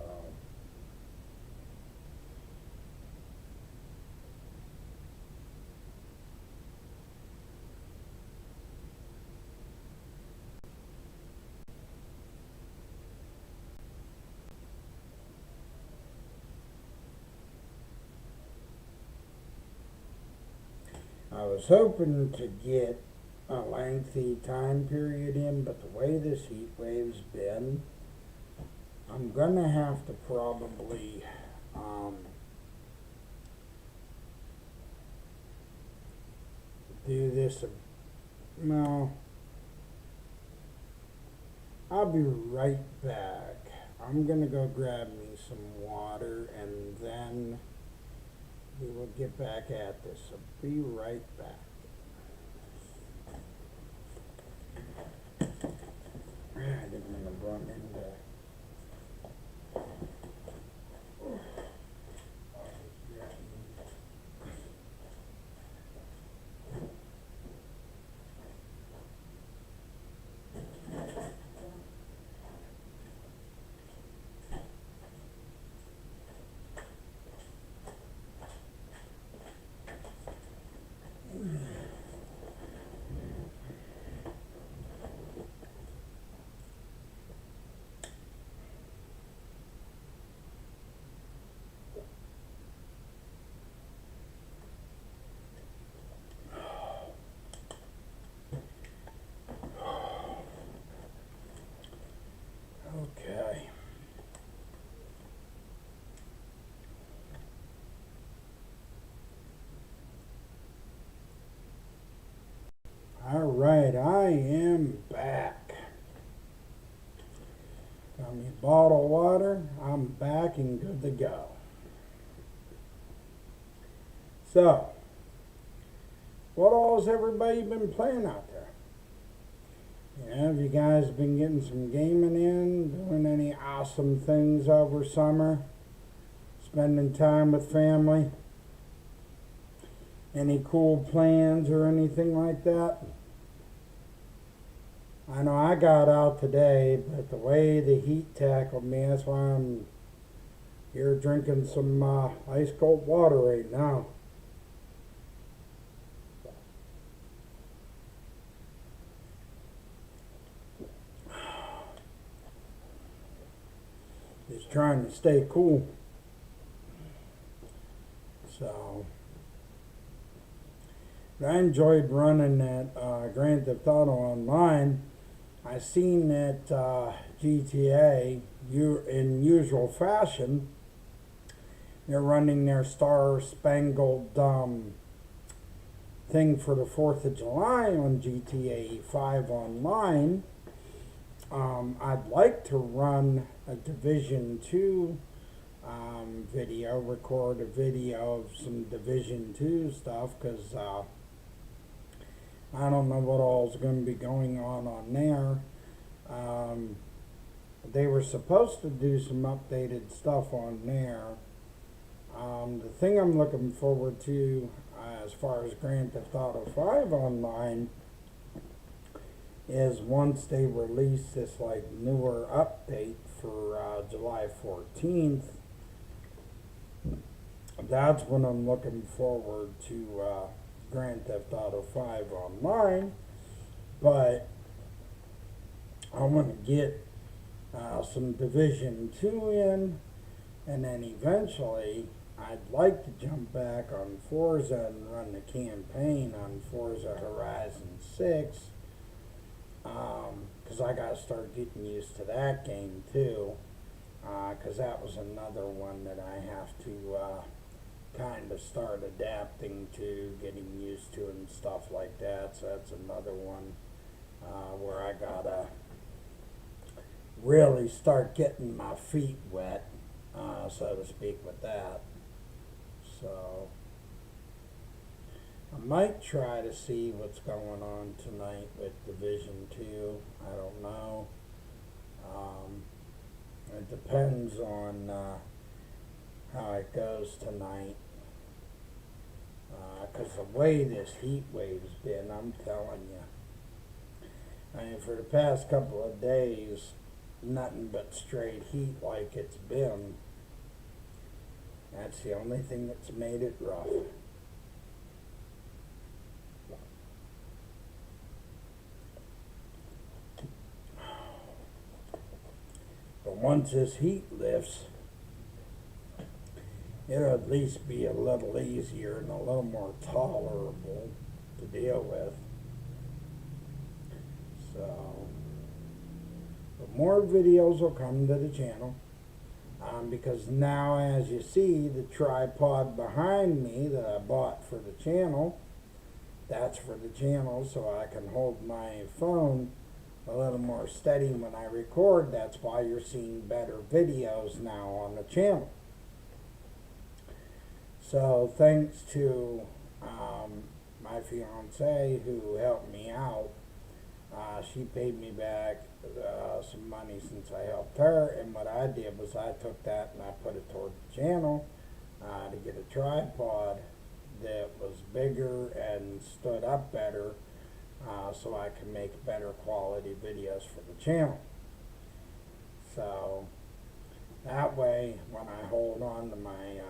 I was hoping to get a lengthy time period in, but the way this heat wave's been, I'm gonna have to probably do this. No, I'll be right back. I'm gonna go grab me some water and then we will get back at this. So be right back. I didn't even run into. Okay. All right, I am back. Got me a bottle of water. I'm back and good to go. So, what all has everybody been playing out there? Yeah, have you guys been getting some gaming in? Doing any awesome things over summer? Spending time with family? Any cool plans or anything like that? I know I got out today, but the way the heat tackled me, that's why I'm here drinking some ice cold water right now. Just trying to stay cool. So, I enjoyed running that Grand Theft Auto Online. I seen that GTA, in usual fashion, they're running their Star Spangled thing for the 4th of July on GTA 5 Online. I'd like to run a Division 2 video, record a video of some Division 2 stuff, because I don't know what all's going to be going on there. They were supposed to do some updated stuff on there. The thing I'm looking forward to as far as Grand Theft Auto 5 Online is once they release this like newer update for July 14th. That's when I'm looking forward to Grand Theft Auto 5 Online, but I want to get some Division 2 in, and then eventually I'd like to jump back on Forza and run the campaign on Forza Horizon 6, because I got to start getting used to that game too, because that was another one that I have to kind of start adapting to, getting used to and stuff like that. So that's another one where I gotta really start getting my feet wet, so to speak, with that. So I might try to see what's going on tonight with Division 2. I don't know. It depends on how it goes tonight. Because the way this heat wave's been, I'm telling you. I mean, for the past couple of days, nothing but straight heat like it's been. That's the only thing that's made it rough. But once this heat lifts, it'll at least be a little easier and a little more tolerable to deal with. So, but more videos will come to the channel. Because now, as you see, the tripod behind me that I bought for the channel, that's for the channel, so I can hold my phone a little more steady when I record. That's why you're seeing better videos now on the channel. So thanks to my fiance who helped me out She paid me back some money since I helped her, and what I did was I took that and I put it toward the channel to get a tripod that was bigger and stood up better, so I can make better quality videos for the channel. So that way, when I hold on to my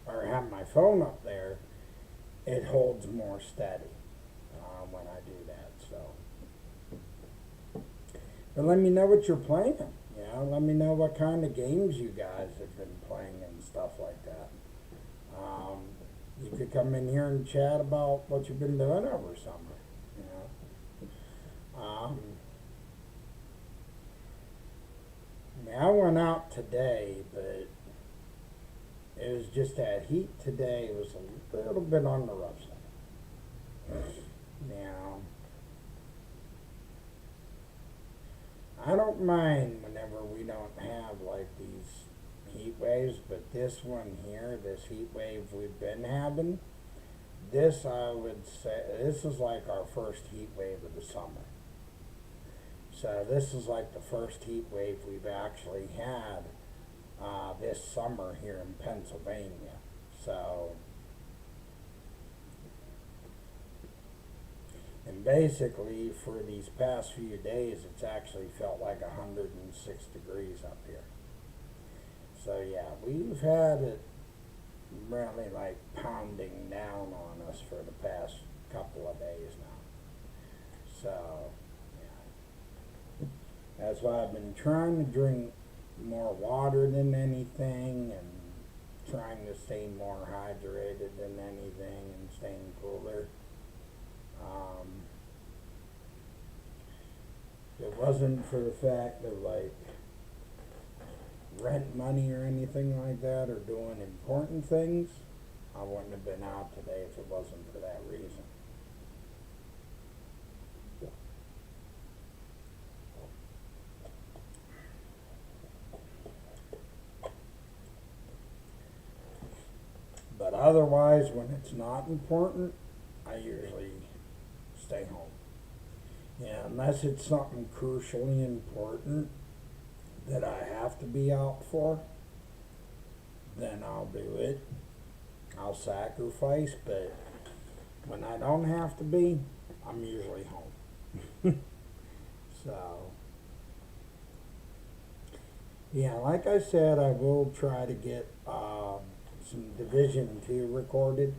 or have my phone up there, it holds more steady when I do that. So, but let me know what you're playing. You know, let me know what kind of games you guys have been playing and stuff like that. You could come in here and chat about what you've been doing over summer. You know, I went out today, but it was just that heat today was a little bit on the rough side. Now, I don't mind whenever we don't have like these heat waves, but this one here, this heat wave we've been having, this I would say, this is like our first heat wave of the summer. So this is like the first heat wave we've actually had this summer here in Pennsylvania. So, and basically for these past few days, it's actually felt like 106 degrees up here. So yeah, we've had it really like pounding down on us for the past couple of days now. So, yeah. That's why I've been trying to drink more water than anything, and trying to stay more hydrated than anything, and staying cooler. If it wasn't for the fact of like rent money or anything like that, or doing important things, I wouldn't have been out today if it wasn't for that reason. But otherwise, when it's not important, I usually stay home. Yeah, unless it's something crucially important that I have to be out for, then I'll do it. I'll sacrifice, but when I don't have to be, I'm usually home. So, yeah, like I said, I will try to get some Division 2 recorded.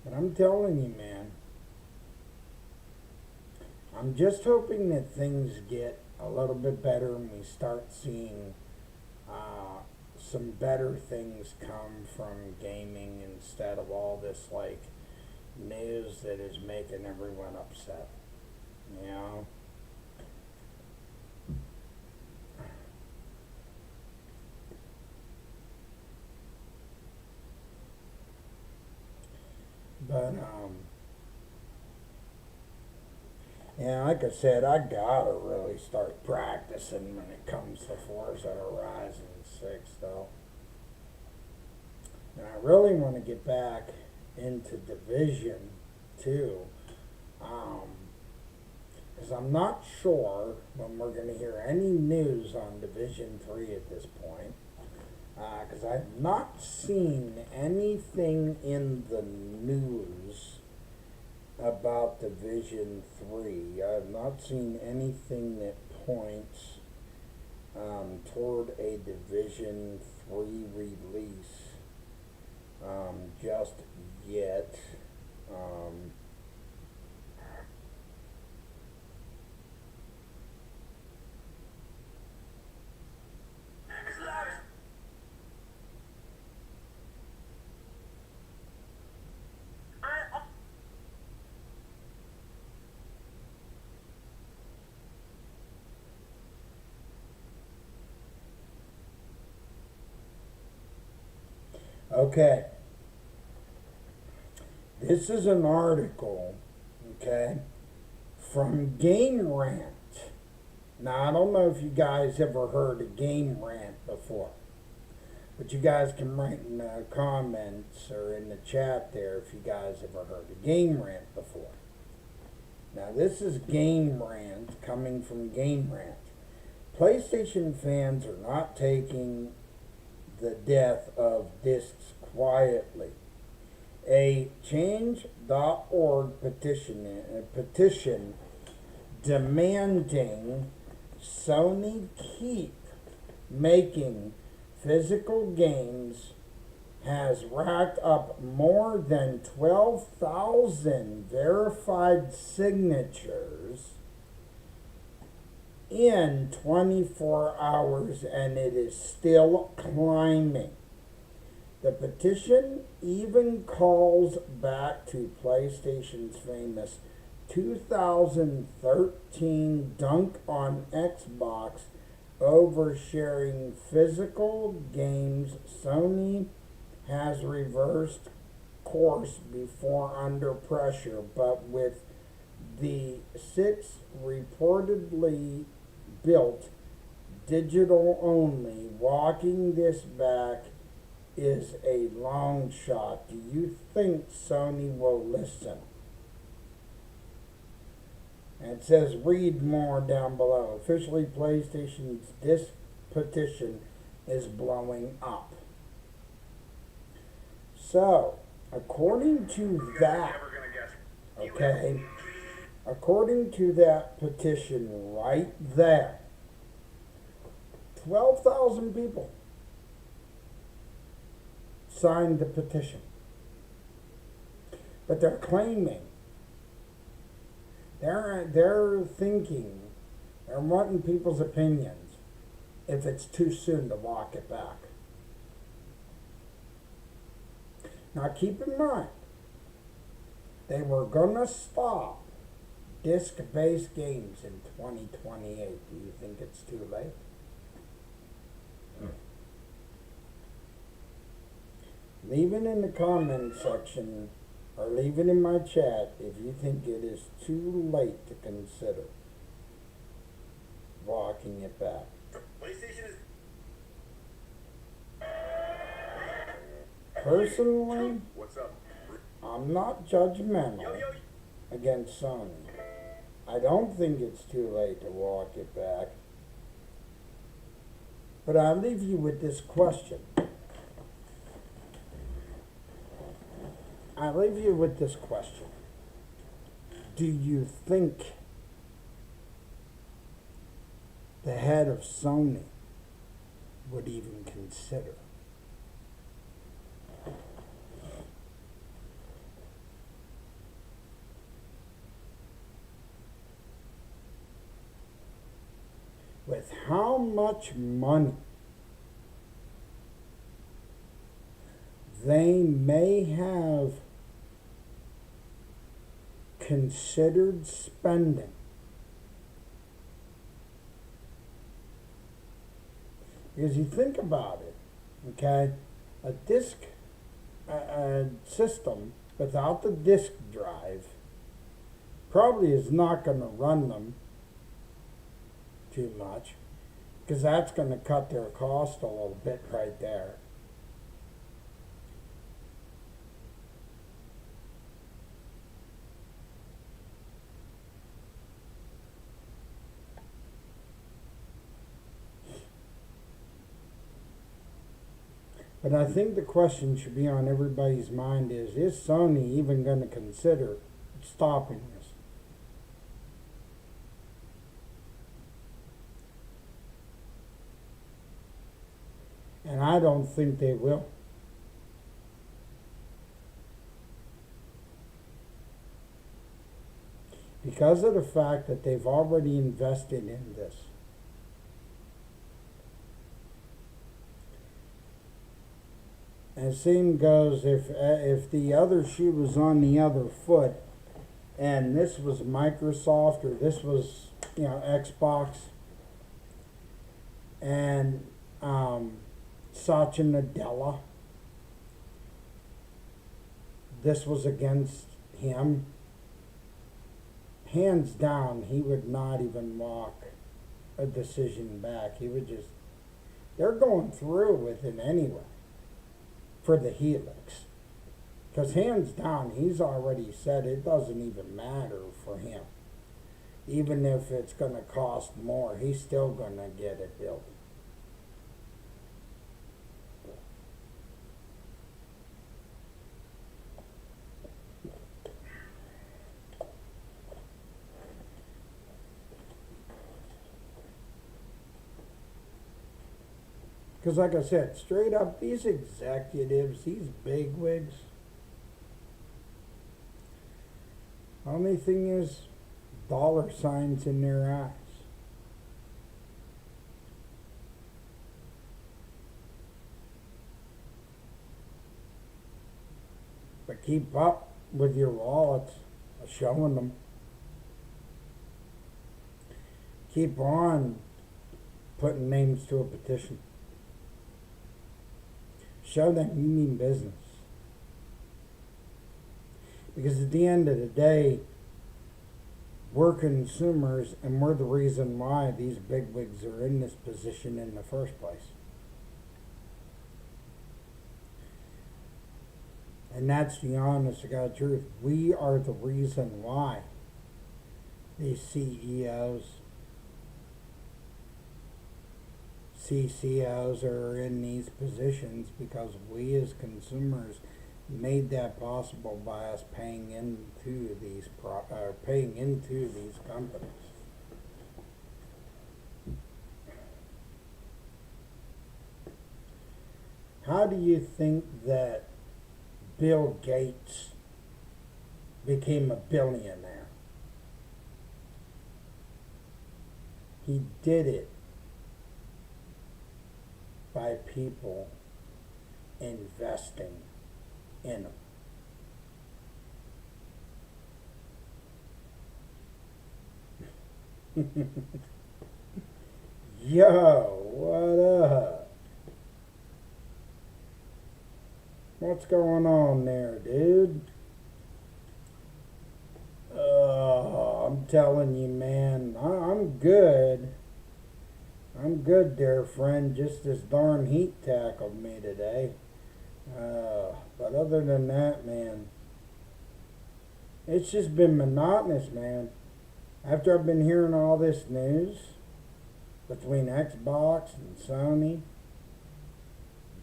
But I'm telling you, man, I'm just hoping that things get a little bit better and we start seeing some better things come from gaming instead of all this like news that is making everyone upset. You know? But yeah, like I said, I gotta really start practicing when it comes to Forza Horizon 6, though. And I really want to get back into Division 2, because I'm not sure when we're going to hear any news on Division 3 at this point, because I've not seen anything in the news about Division 3. I've not seen anything that points toward a Division 3 release just yet. Okay. This is an article, okay, from Game Rant. Now, I don't know if you guys ever heard of Game Rant before, But you guys can write in the comments or in the chat there if you guys ever heard of Game Rant before. Now this is Game Rant coming from Game Rant. PlayStation fans are not taking the death of discs quietly. A change.org petition demanding Sony keep making physical games has racked up more than 12,000 verified signatures in 24 hours, and it is still climbing. The petition even calls back to PlayStation's famous 2013 dunk on Xbox over sharing physical games. Sony has reversed course before under pressure, but with the 6 reportedly built digital only, walking this back is a long shot. Do you think Sony will listen? And it says read more down below. Officially, PlayStation's disc petition is blowing up. So, according to that, okay, according to that petition right there, 12,000 people signed the petition. But they're claiming, they're thinking, they're wanting people's opinions if it's too soon to walk it back. Now keep in mind, they were gonna stop disc-based games in 2028. Do you think it's too late? Leave it in the comment section, or leave it in my chat if you think it is too late to consider walking it back. PlayStation is... Personally, what's up? I'm not judgmental against Sony. I don't think it's too late to walk it back. But I'll leave you with this question. I leave you with this question. Do you think the head of Sony would even consider with how much money they may have considered spending because you think about it, okay, a disk system without the disk drive probably is not going to run them too much, because that's going to cut their cost a little bit right there. But I think the question should be on everybody's mind is Sony even going to consider stopping this? And I don't think they will. Because of the fact that they've already invested in this. And same goes if the other shoe was on the other foot, and this was Microsoft or this was Xbox, and Satya Nadella, this was against him, hands down, he would not even walk a decision back. He would just, they're going through with it anyway. for the Helix. Because hands down, he's already said it doesn't even matter for him. Even if it's going to cost more, he's still going to get it built. Because like I said, straight up, these executives, these bigwigs, only thing is dollar signs in their eyes. But keep up with your wallets, showing them. Keep on putting names to a petition. Show them you mean business. Because at the end of the day, we're consumers and we're the reason why these bigwigs are in this position in the first place. And that's the honest to God truth. We are the reason why these CEOs, CCOs are in these positions, because we as consumers made that possible by us paying into these companies. How do you think that Bill Gates became a billionaire? He did it by people investing in him. Yo, what up? What's going on there, dude? I'm telling you, man, I'm good. I'm good, dear friend. Just this darn heat tackled me today. But other than that, man, it's just been monotonous, man. After I've been hearing all this news between Xbox and Sony,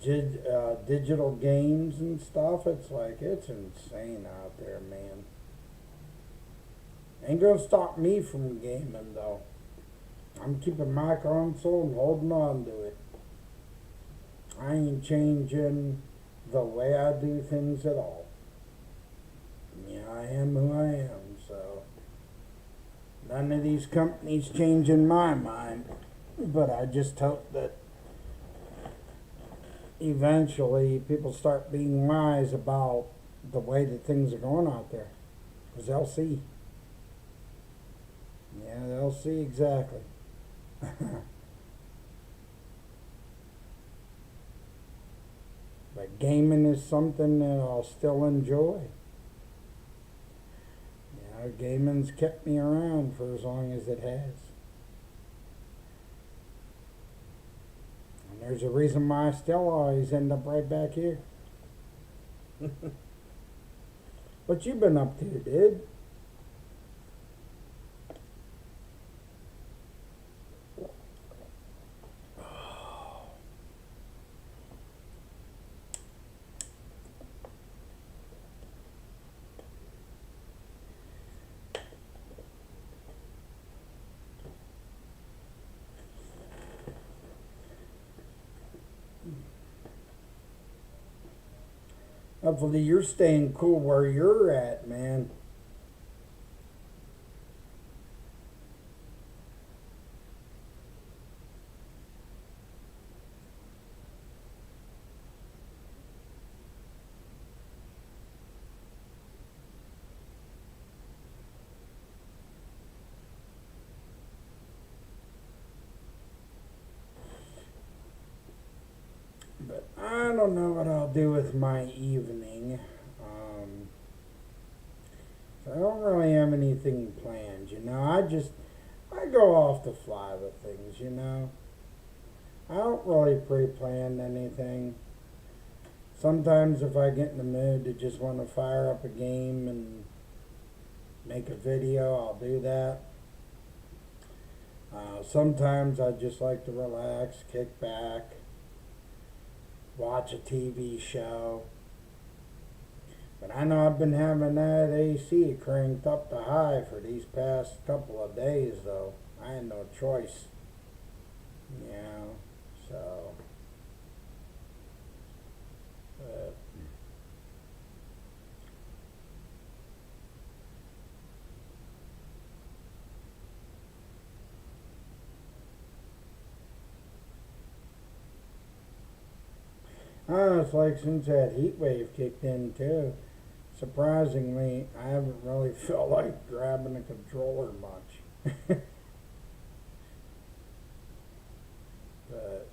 digital games and stuff, it's like, it's insane out there, man. Ain't gonna stop me from gaming, though. I'm keeping my console and holding on to it. I ain't changing the way I do things at all. Yeah, I am who I am, so none of these companies changing my mind. But I just hope that eventually people start being wise about the way that things are going out there. Because they'll see. Yeah, they'll see exactly. But gaming is something that I'll still enjoy. You know, gaming's kept me around for as long as it has. And there's a reason why I still always end up right back here. What you been up to, dude? Hopefully you're staying cool where you're at, man. But I don't know what I'll do with my evening. So I don't really have anything planned, you know. I go off the fly with things, you know. I don't really pre-plan anything. Sometimes if I get in the mood to just want to fire up a game and make a video, I'll do that. Sometimes I just like to relax, kick back, watch a TV show. But I know I've been having that AC cranked up to high for these past couple of days, though. I had no choice. Yeah, so. But it's like since that heat wave kicked in, too. Surprisingly, I haven't really felt like grabbing a controller much. But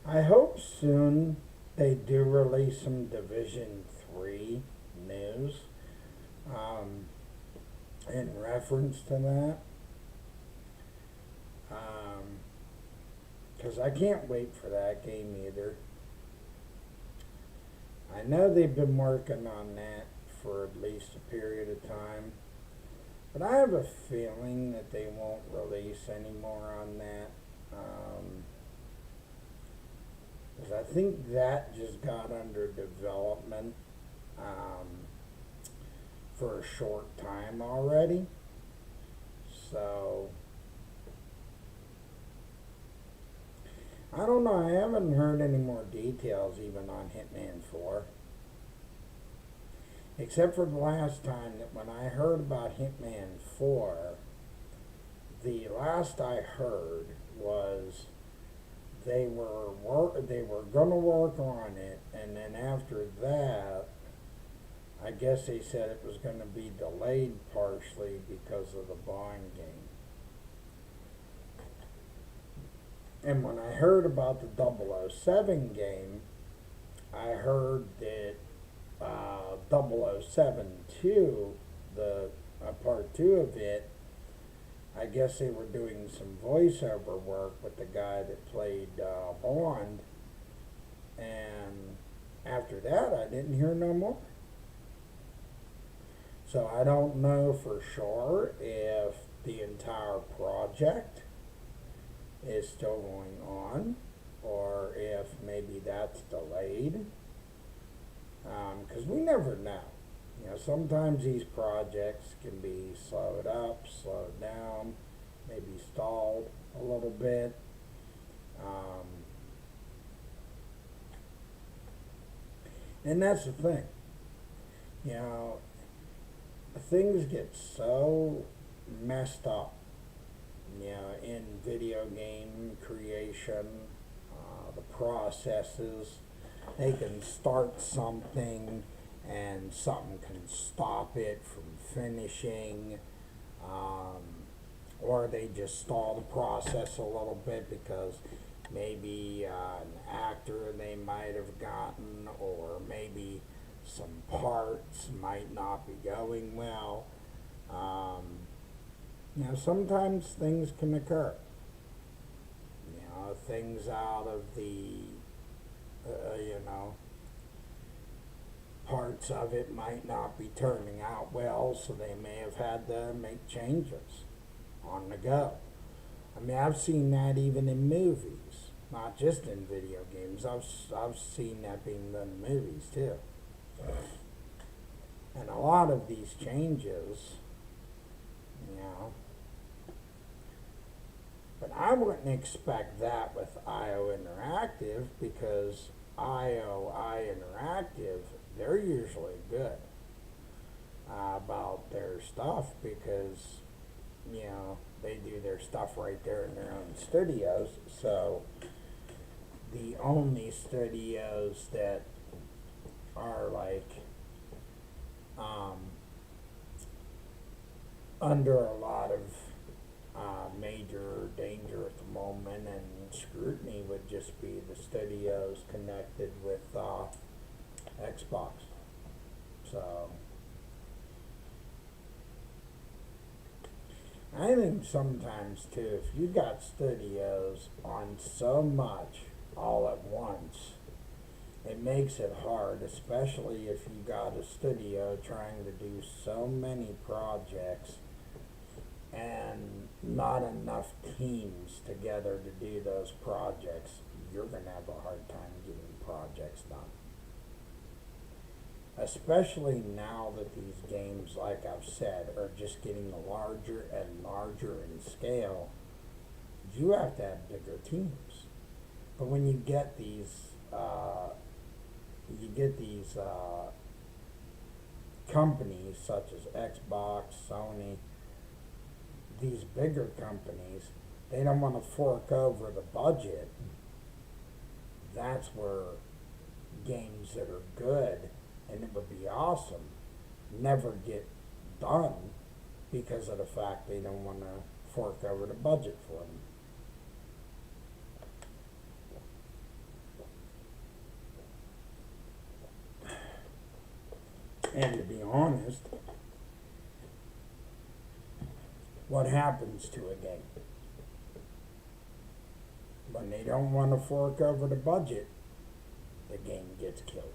I hope soon they do release some Division 3 news um, in reference to that. Because I can't wait for that game either. I know they've been working on that for at least a period of time, but I have a feeling that they won't release any more on that. Because I think that just got under development for a short time already. So, I don't know. I haven't heard any more details even on Hitman 4. Except for the last time that when I heard about Hitman 4, the last I heard was they were gonna work on it, and then after that, I guess they said it was gonna be delayed partially because of the Bond game. And when I heard about the 007 game, I heard that 007 2, the part 2 of it, I guess they were doing some voiceover work with the guy that played Bond, and after that I didn't hear no more. So I don't know for sure if the entire project is still going on or if maybe that's delayed, because we never know. You know, sometimes these projects can be slowed up, slowed down, maybe stalled a little bit. Um, and that's the thing. You know, things get so messed up, you know, in video game creation, the processes. They can start something and something can stop it from finishing, or they just stall the process a little bit because maybe an actor they might have gotten, or maybe some parts might not be going well. You know, sometimes things can occur. You know, things out of the, you know, parts of it might not be turning out well, so they may have had to make changes on the go. I mean, I've seen that even in movies, not just in video games. I've seen that being done in movies too. And a lot of these changes, you know, but I wouldn't expect that with IO Interactive, because IO Interactive, they're usually good about their stuff, because, you know, they do their stuff right there in their own studios. So the only studios that are like um, under a lot of major danger at the moment and scrutiny would just be the studios connected with Xbox. So I think sometimes too, if you got studios on so much all at once, it makes it hard, especially if you got a studio trying to do so many projects and not enough teams together to do those projects. You're going to have a hard time getting projects done. Especially now that these games, like I've said, are just getting larger and larger in scale. You have to have bigger teams. But when you get these, companies such as Xbox, Sony, these bigger companies, they don't want to fork over the budget. That's where games that are good and it would be awesome never get done because of the fact they don't want to fork over the budget for them. And to be honest, what happens to a game? When they don't want to fork over the budget, the game gets killed.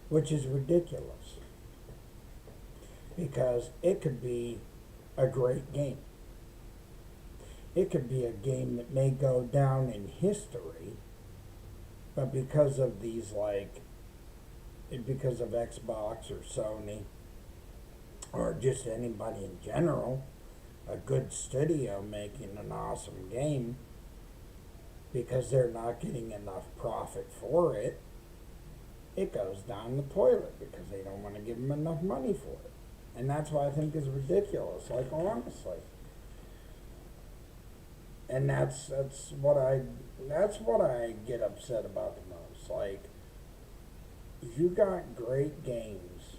Which is ridiculous. Because it could be a great game. It could be a game that may go down in history, but because of because of Xbox or Sony, or just anybody in general, a good studio making an awesome game, because they're not getting enough profit for it, it goes down the toilet because they don't want to give them enough money for it. And that's what I think is ridiculous, like honestly. And that's what I get upset about the most. Like, you got great games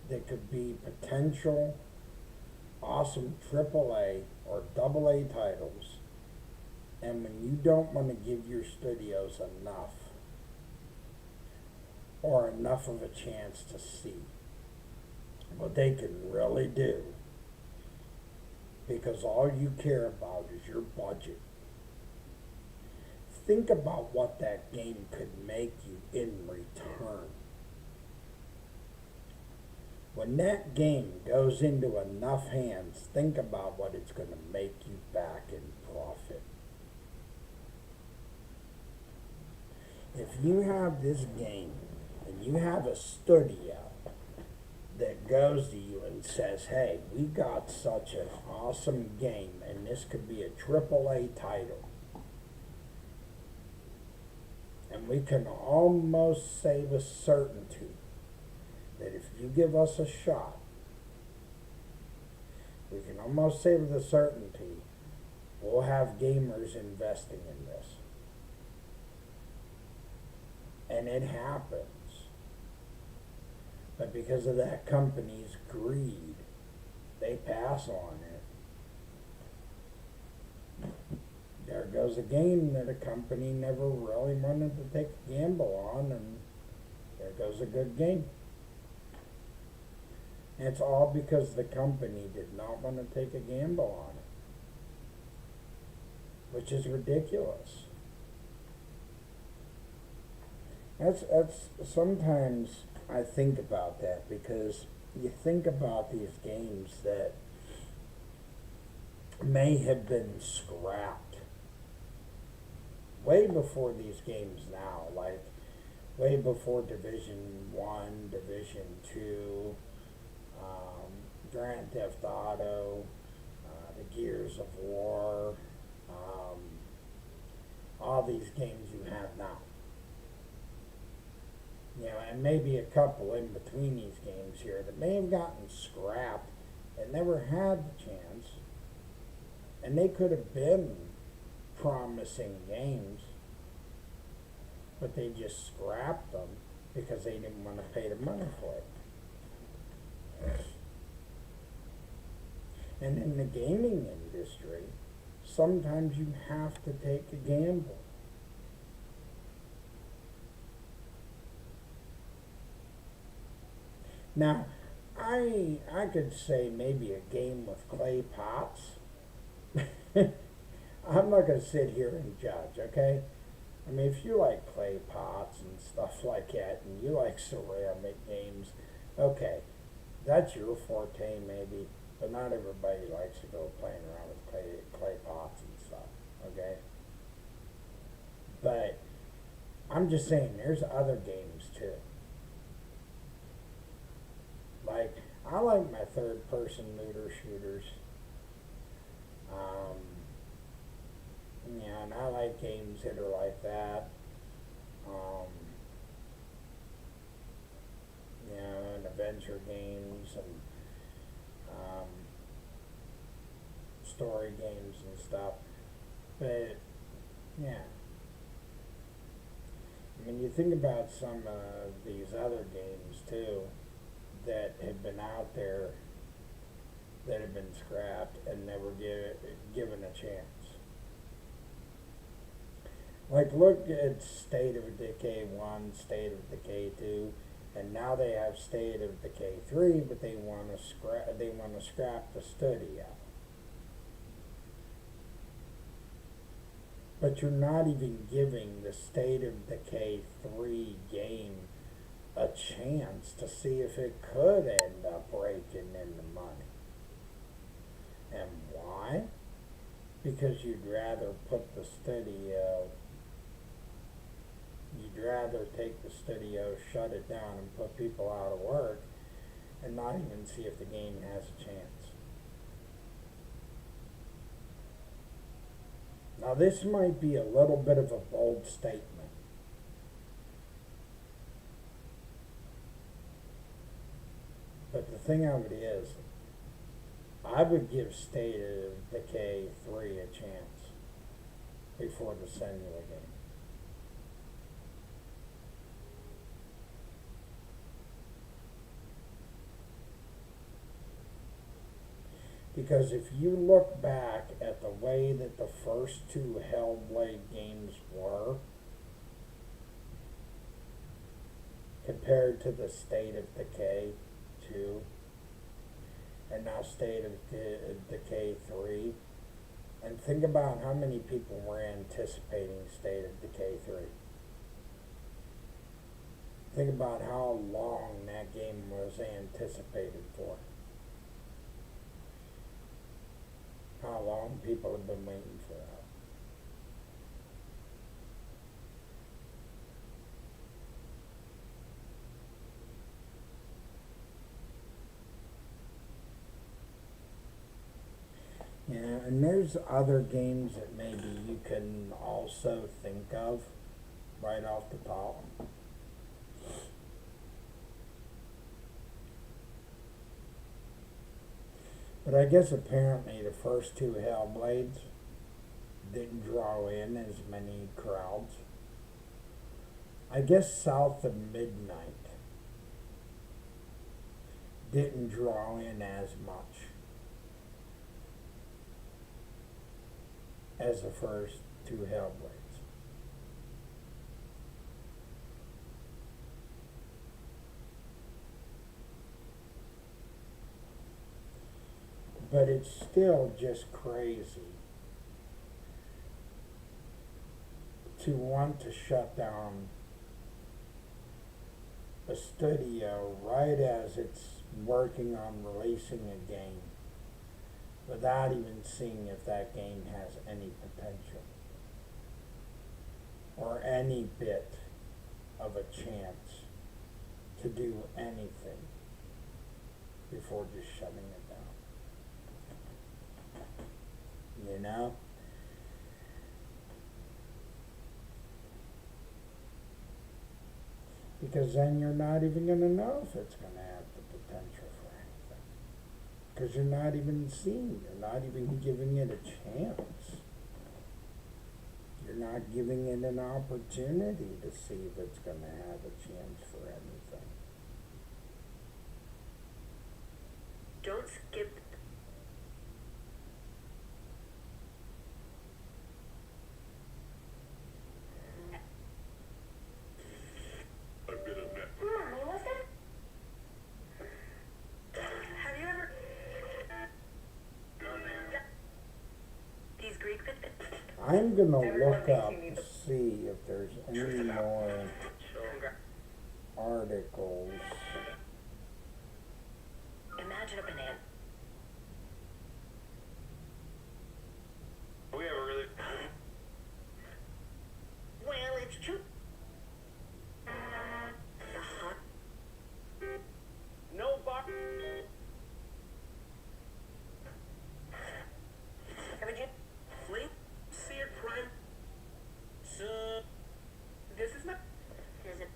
that could be potential awesome AAA or AA titles, and when you don't want to give your studios enough or enough of a chance to see what they can really do, because all you care about is your budget. Think about what that game could make you in return. When that game goes into enough hands, think about what it's going to make you back in profit. If you have this game and you have a studio that goes to you and says, hey, we got such an awesome game and this could be a AAA title, and we can almost say with certainty that if you give us a shot, we can almost say with a certainty we'll have gamers investing in this. And it happens. But because of that company's greed, they pass on it. There goes a game that a company never really wanted to take a gamble on, and there goes a good game. And it's all because the company did not want to take a gamble on it, which is ridiculous. That's sometimes I think about that, because you think about these games that may have been scrapped way before these games now, like way before Division 1, Division 2, Grand Theft Auto, the Gears of War, all these games you have now. You know, and maybe a couple in between these games here that may have gotten scrapped and never had the chance, and they could have been promising games, but they just scrapped them because they didn't want to pay the money for it. And in the gaming industry, sometimes you have to take a gamble. Now, I could say maybe a game with clay pots. I'm not going to sit here and judge, okay? I mean, if you like clay pots and stuff like that, and you like ceramic games, okay, that's your forte maybe, but not everybody likes to go playing around with clay pots and stuff, okay? But I'm just saying, there's other games too. Like, I like my third person looter shooters. Um, yeah, and I like games that are like that. Um, and adventure games and story games and stuff. But, yeah. I mean, you think about some of these other games too that have been out there that have been scrapped and never given a chance. Like, look at State of Decay 1, State of Decay 2, and now they have State of Decay 3, but they want to scrap the studio. But you're not even giving the State of Decay 3 game a chance to see if it could end up raking in the money. And why? Because you'd rather take the studio, shut it down, and put people out of work, and not even see if the game has a chance. Now, this might be a little bit of a bold statement, but the thing of it is, I would give State of Decay 3 a chance before the Senua game. Because if you look back at the way that the first two Hellblade games were, compared to the State of Decay 2, and now State of Decay 3, and think about how many people were anticipating State of Decay 3. Think about how long that game was anticipated for. How long people have been waiting for that. Yeah, and there's other games that maybe you can also think of right off the top. But I guess apparently the first two Hellblades didn't draw in as many crowds. I guess South of Midnight didn't draw in as much as the first two Hellblades. But it's still just crazy to want to shut down a studio right as it's working on releasing a game without even seeing if that game has any potential or any bit of a chance to do anything before just shutting it down. You know? Because then you're not even going to know if it's going to have the potential for anything. Because you're not even seeing, you're not even giving it a chance. not giving it an opportunity to see if it's going to have a chance for anything. Don't skip. I've been a net. Mommy, what's that? Have you ever? These Greek I'm going to look up to see if there's any more articles. Imagine a banana. We have a really. Well, it's true. Uh-huh. No bar. Haven't you? Flea? See it prime? So, this is not. Is it?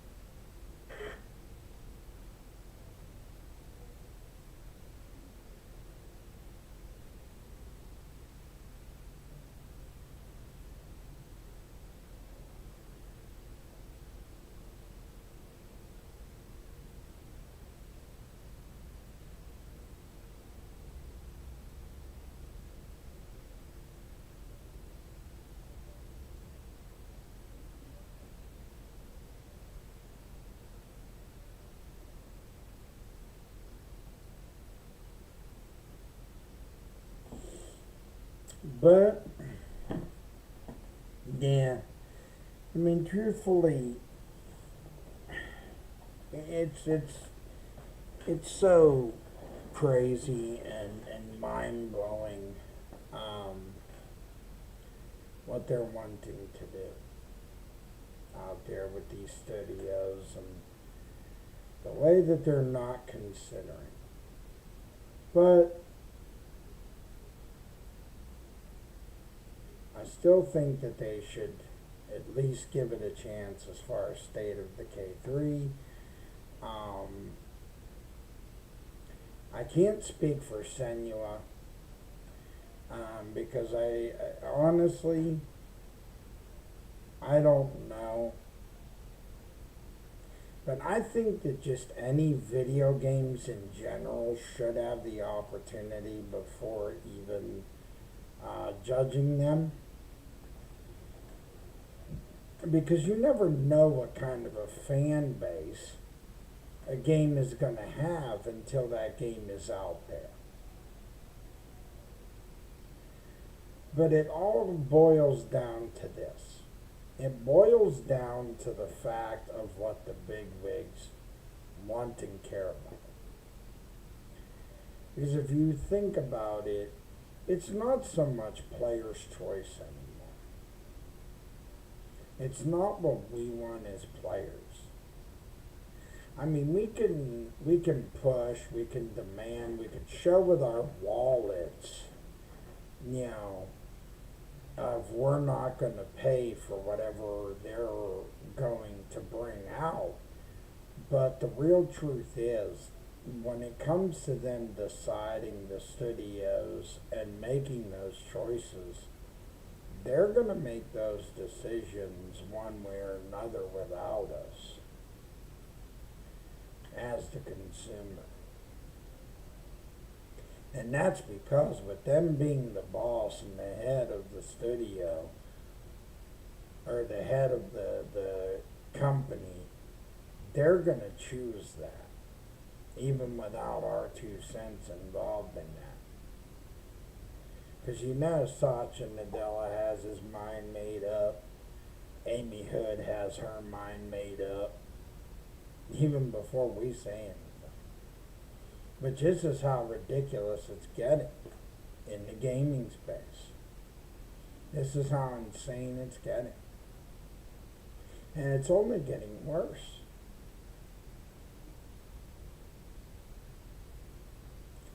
But, yeah, I mean, truthfully, it's so crazy and mind-blowing, what they're wanting to do out there with these studios and the way that they're not considering. But I still think that they should at least give it a chance as far as State of Decay 3. I can't speak for Senua, because I honestly, I don't know. But I think that just any video games in general should have the opportunity before even judging them. Because you never know what kind of a fan base a game is going to have until that game is out there. But it all boils down to this. It boils down to the fact of what the bigwigs want and care about. Because if you think about it, it's not so much player's choice anymore. It's not what we want as players. I mean, we can push, we can demand, we can show with our wallets, you know, of we're not going to pay for whatever they're going to bring out. But the real truth is, when it comes to them deciding, the studios, and making those choices, they're going to make those decisions one way or another without us as the consumer. And that's because with them being the boss and the head of the studio, or the head of the company, they're going to choose that, even without our 2 cents involved in that. Because you know Satya Nadella has his mind made up. Amy Hood has her mind made up. Even before we say anything. But this is how ridiculous it's getting in the gaming space. This is how insane it's getting. And it's only getting worse.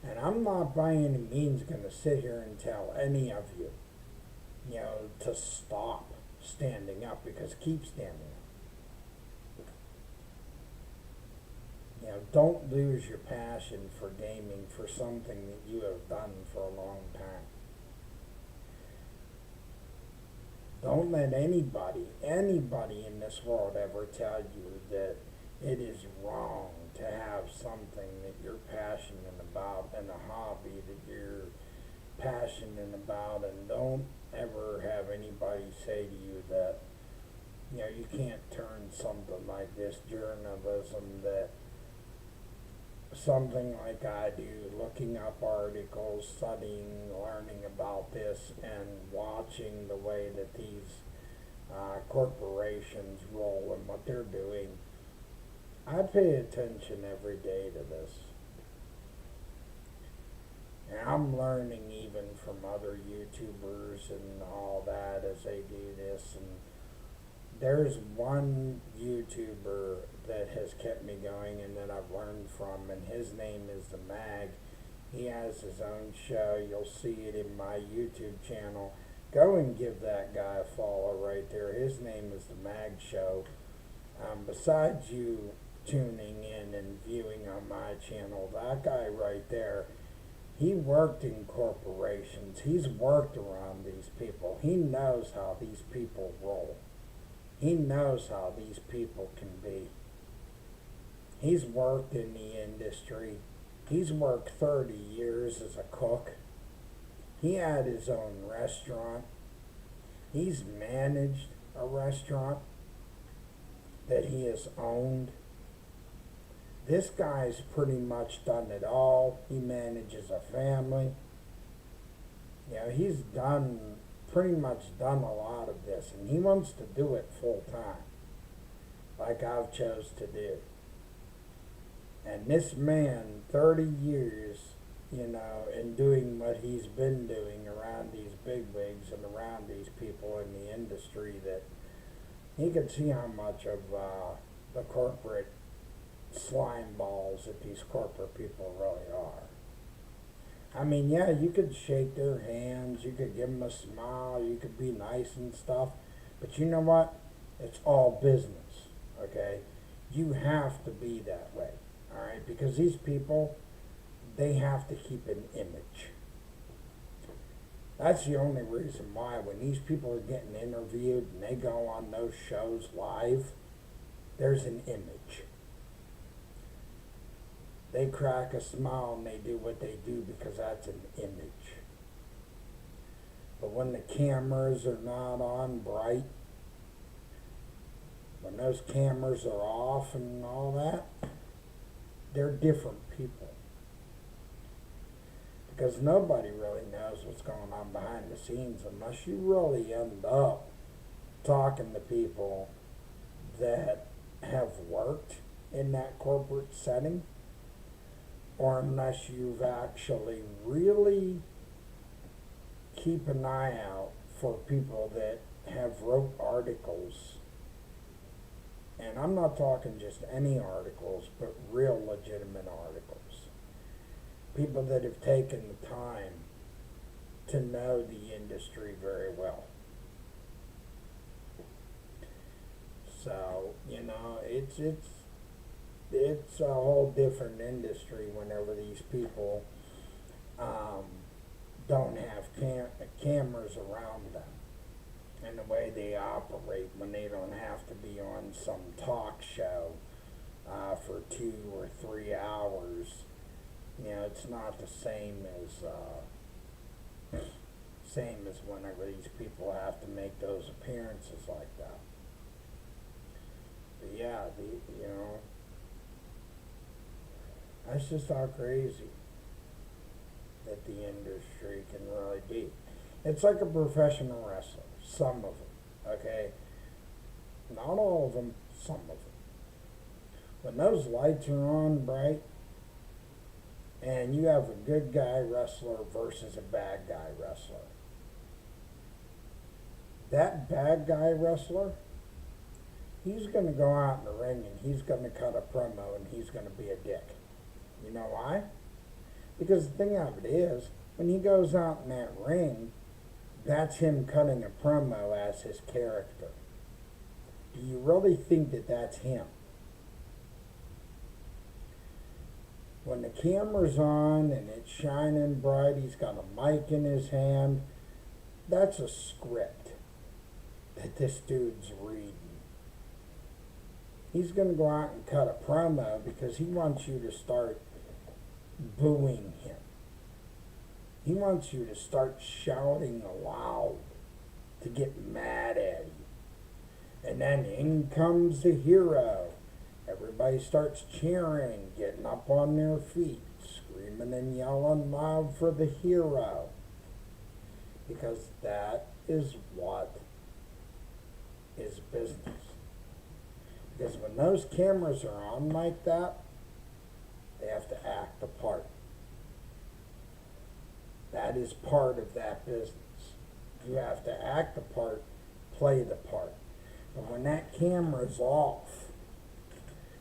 And I'm not by any means going to sit here and tell any of you, you know, to stop standing up, because keep standing up. You know, don't lose your passion for gaming for something that you have done for a long time. Don't let anybody in this world ever tell you that it is wrong to have something that you're passionate about and a hobby that you're passionate about, and don't ever have anybody say to you that, you know, you can't turn something like this journalism, that something like I do, looking up articles, studying, learning about this, and watching the way that these corporations roll and what they're doing. I pay attention every day to this. And I'm learning even from other YouTubers and all that as they do this. And there's one YouTuber that has kept me going and that I've learned from, and his name is The Mag. He has his own show. You'll see it in my YouTube channel. Go and give that guy a follow right there. His name is The Mag Show. Besides you tuning in and viewing on my channel, that guy right there, he worked in corporations. He's worked around these people. He knows how these people roll. He knows how these people can be. He's worked in the industry. He's worked 30 years as a cook. He had his own restaurant. He's managed a restaurant that he has owned. This guy's pretty much done it all. He manages a family. You know, he's pretty much done a lot of this, and he wants to do it full time, like I've chose to do. And this man, 30 years, you know, in doing what he's been doing around these bigwigs and around these people in the industry, that he could see how much of the corporate slime balls that these corporate people really are. I mean, yeah, you could shake their hands, you could give them a smile, you could be nice and stuff, but you know what? It's all business, okay? You have to be that way, all right? Because these people, they have to keep an image. That's the only reason why when these people are getting interviewed and they go on those shows live, there's an image. They crack a smile and they do what they do because that's an image. But when the cameras are not on bright, when those cameras are off and all that, they're different people. Because nobody really knows what's going on behind the scenes unless you really end up talking to people that have worked in that corporate setting, or unless you've actually really keep an eye out for people that have wrote articles. And I'm not talking just any articles, but real legitimate articles. People that have taken the time to know the industry very well. So, you know, it's a whole different industry whenever these people don't have cameras around them, and the way they operate when they don't have to be on some talk show for 2 or 3 hours. You know, it's not the same as whenever these people have to make those appearances like that. But yeah, you know, that's just how crazy that the industry can really be. It's like a professional wrestler, some of them, okay? Not all of them, some of them. When those lights are on bright, and you have a good guy wrestler versus a bad guy wrestler, that bad guy wrestler, he's going to go out in the ring and he's going to cut a promo and he's going to be a dick. You know why? Because the thing of it is, when he goes out in that ring, that's him cutting a promo as his character. Do you really think that that's him? When the camera's on and it's shining bright, he's got a mic in his hand, that's a script. that this dude's reading. He's going to go out and cut a promo because he wants you to start booing him. He wants you to start shouting aloud to get mad at you. And then in comes the hero. Everybody starts cheering, getting up on their feet, screaming and yelling loud for the hero. Because that is what is business. Because when those cameras are on like that, they have to act the part. That is part of that business. You have to act the part, play the part. But when that camera's off,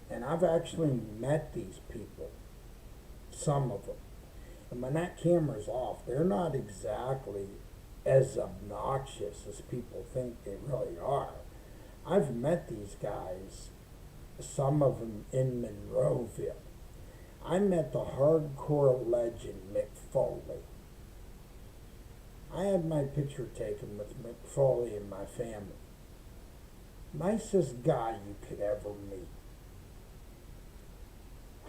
and I've actually met these people, some of them, and when that camera's off, they're not exactly as obnoxious as people think they really are. I've met these guys, some of them in Monroeville. I met the hardcore legend Mick Foley. I had my picture taken with Mick Foley and my family. Nicest guy you could ever meet.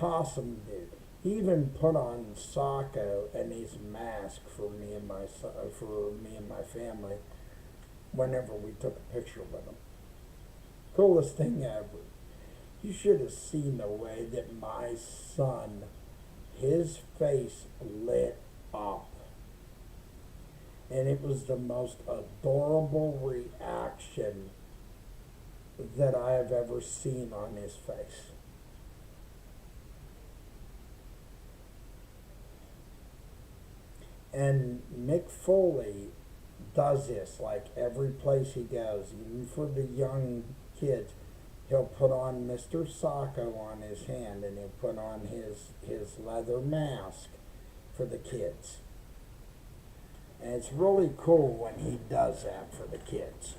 Awesome dude. He even put on Sacco and his mask for me and my family whenever we took a picture with him. Coolest thing ever. You should have seen the way that my son, his face lit up. And it was the most adorable reaction that I have ever seen on his face. And Mick Foley does this like every place he goes, even for the young kids. He'll put on Mr. Sacco on his hand, and he'll put on his leather mask for the kids. And it's really cool when he does that for the kids.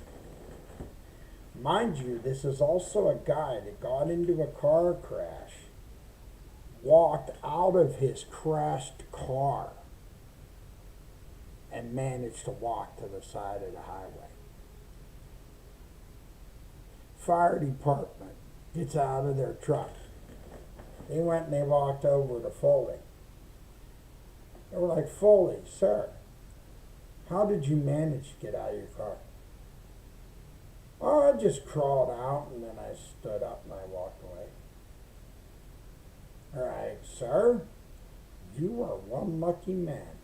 Mind you, this is also a guy that got into a car crash, walked out of his crashed car, and managed to walk to the side of the highway. Fire department gets out of their truck. They went and they walked over to Foley. They were like, Foley, sir, how did you manage to get out of your car? Oh, I just crawled out and then I stood up and I walked away. All right, sir, you are one lucky man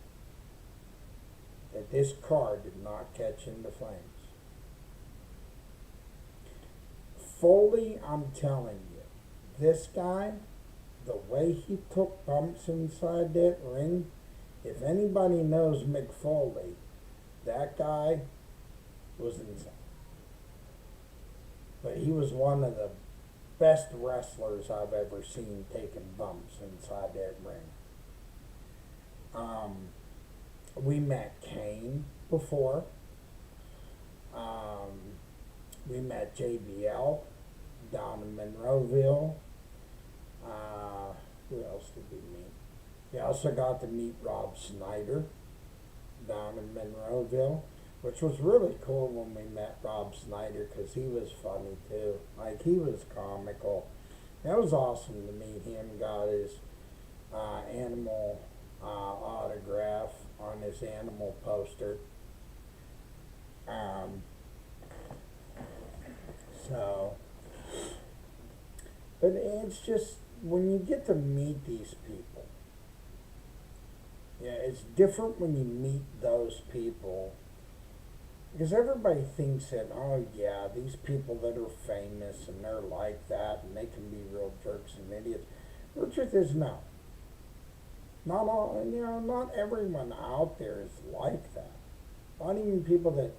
that this car did not catch into flames. Foley, I'm telling you, this guy, the way he took bumps inside that ring, if anybody knows Mick Foley, that guy was insane. But he was one of the best wrestlers I've ever seen taking bumps inside that ring. We met Kane before. We met JBL down in Monroeville. Who else did we meet? We also got to meet Rob Snyder down in Monroeville, which was really cool when we met Rob Snyder because he was funny too. Like, he was comical. That was awesome to meet him. Got his animal autograph on his animal poster. But it's just, when you get to meet these people, yeah, it's different when you meet those people. Because everybody thinks that, oh yeah, these people that are famous and they're like that and they can be real jerks and idiots. The truth is, no. Not all, not everyone out there is like that. Not even people that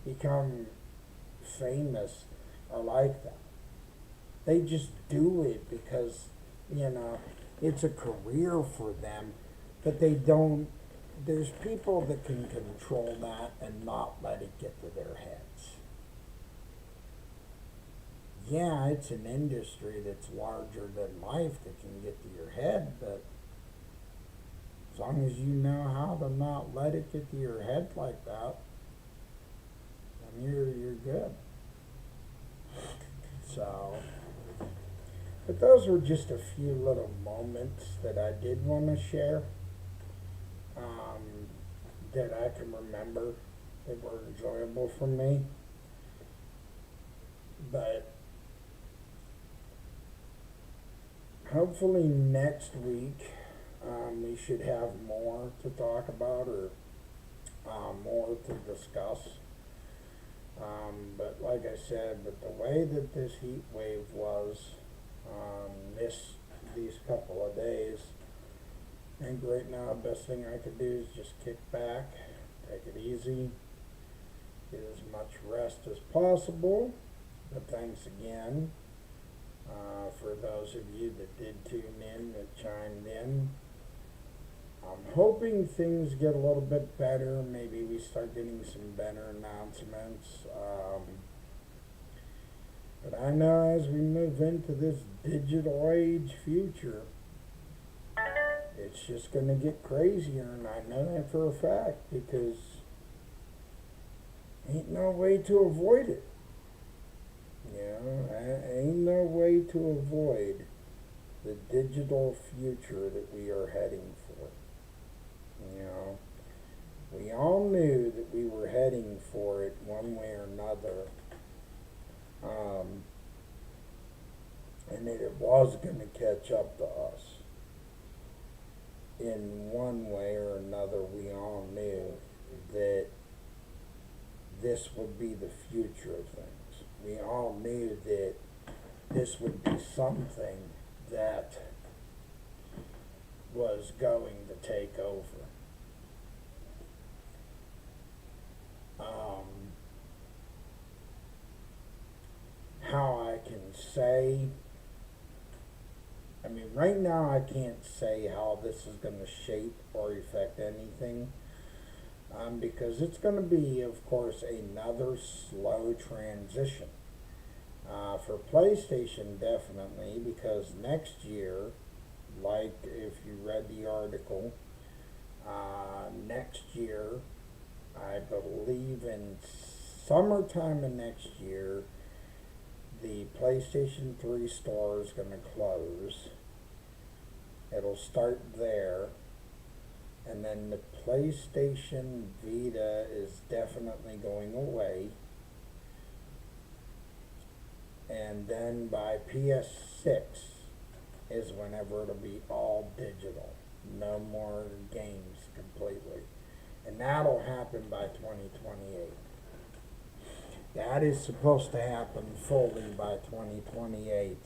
become famous are like that. They just do it because, it's a career for them, but they don't. There's people that can control that and not let it get to their heads. Yeah, it's an industry that's larger than life that can get to your head, but as long as you know how to not let it get to your head like that, then you're good. But those were just a few little moments that I did want to share, that I can remember that were enjoyable for me. But hopefully next week we should have more to talk about, or more to discuss. But like I said, with the way that this heat wave was these couple of days, I think right now the best thing I could do is just kick back, take it easy, get as much rest as possible. But thanks again for those of you that did tune in, that chimed in. I'm hoping things get a little bit better. Maybe we start getting some better announcements. But I know as we move into this digital age future, it's just going to get crazier, and I know that for a fact because ain't no way to avoid it. Ain't no way to avoid the digital future that we are heading for. We all knew that we were heading for it one way or another, and that it was going to catch up to us. In one way or another, we all knew that this would be the future of things. We all knew that this would be something that was going to take over. How I can say, right now I can't say how this is going to shape or affect anything, because it's going to be, of course, another slow transition. For PlayStation, definitely, because next year, like if you read the article, next year, I believe in summertime of next year, the PlayStation 3 store is going to close. It'll start there. And then the PlayStation Vita is definitely going away. And then by PS6 is whenever it'll be all digital. No more games completely. And that'll happen by 2028. That is supposed to happen fully by 2028.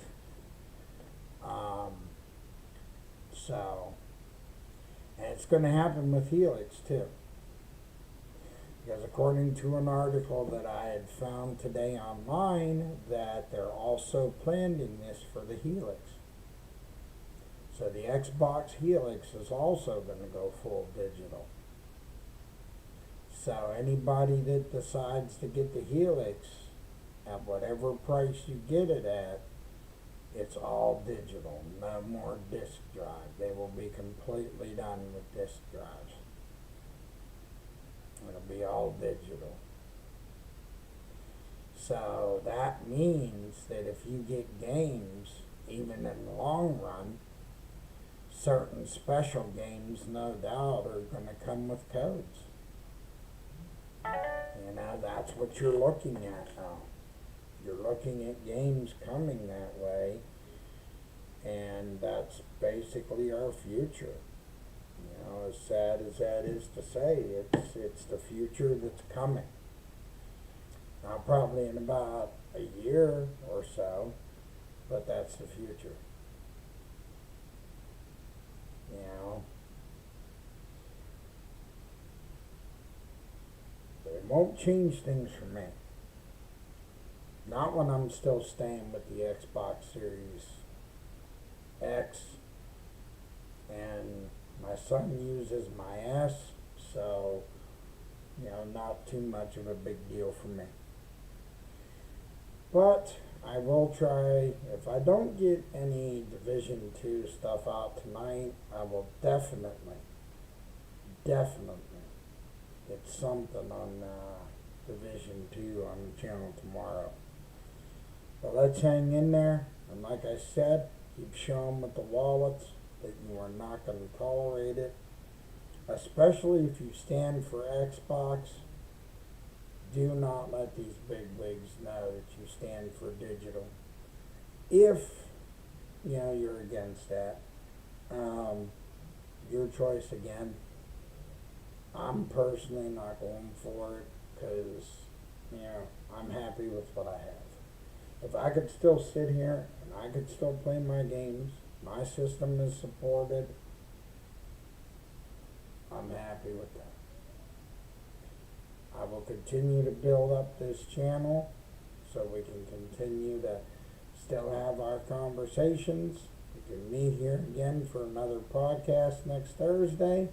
And it's going to happen with Helix too. Because according to an article that I had found today online, that they're also planning this for the Helix. So the Xbox Helix is also going to go full digital. So anybody that decides to get the Helix, at whatever price you get it at, it's all digital. No more disk drive. They will be completely done with disk drives. It'll be all digital. So that means that if you get games, even in the long run, certain special games, no doubt, are going to come with codes. That's what you're looking at now. You're looking at games coming that way, and that's basically our future. As sad as that is to say, it's the future that's coming. Now, probably in about a year or so, but that's the future. But it won't change things for me. Not when I'm still staying with the Xbox Series X, and my son uses my S, so, not too much of a big deal for me. But I will try, if I don't get any Division 2 stuff out tonight, I will definitely get something on Division 2 on the channel tomorrow. But let's hang in there, and like I said, Keep showing with the wallets that you are not going to tolerate it, especially if you stand for Xbox. Do not let these big wigs know that you stand for digital. If you're against that, your choice again. I'm personally not going for it because I'm happy with what I have. If I could still sit here and I could still play my games, my system is supported, I'm happy with that. I will continue to build up this channel so we can continue to still have our conversations. We can meet here again for another podcast next Thursday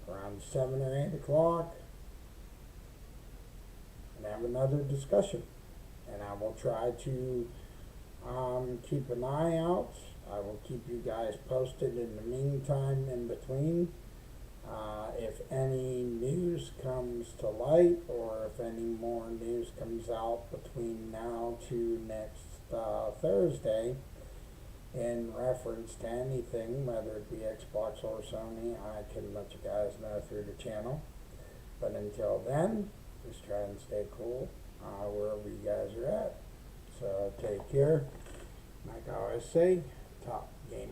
around 7 or 8 o'clock and have another discussion. And I will try to keep an eye out. I will keep you guys posted in the meantime in between. If any news comes to light or if any more news comes out between now to next Thursday in reference to anything, whether it be Xbox or Sony, I can let you guys know through the channel. But until then, just try and stay cool wherever you guys are at. So take care. Like I always say, top gamer.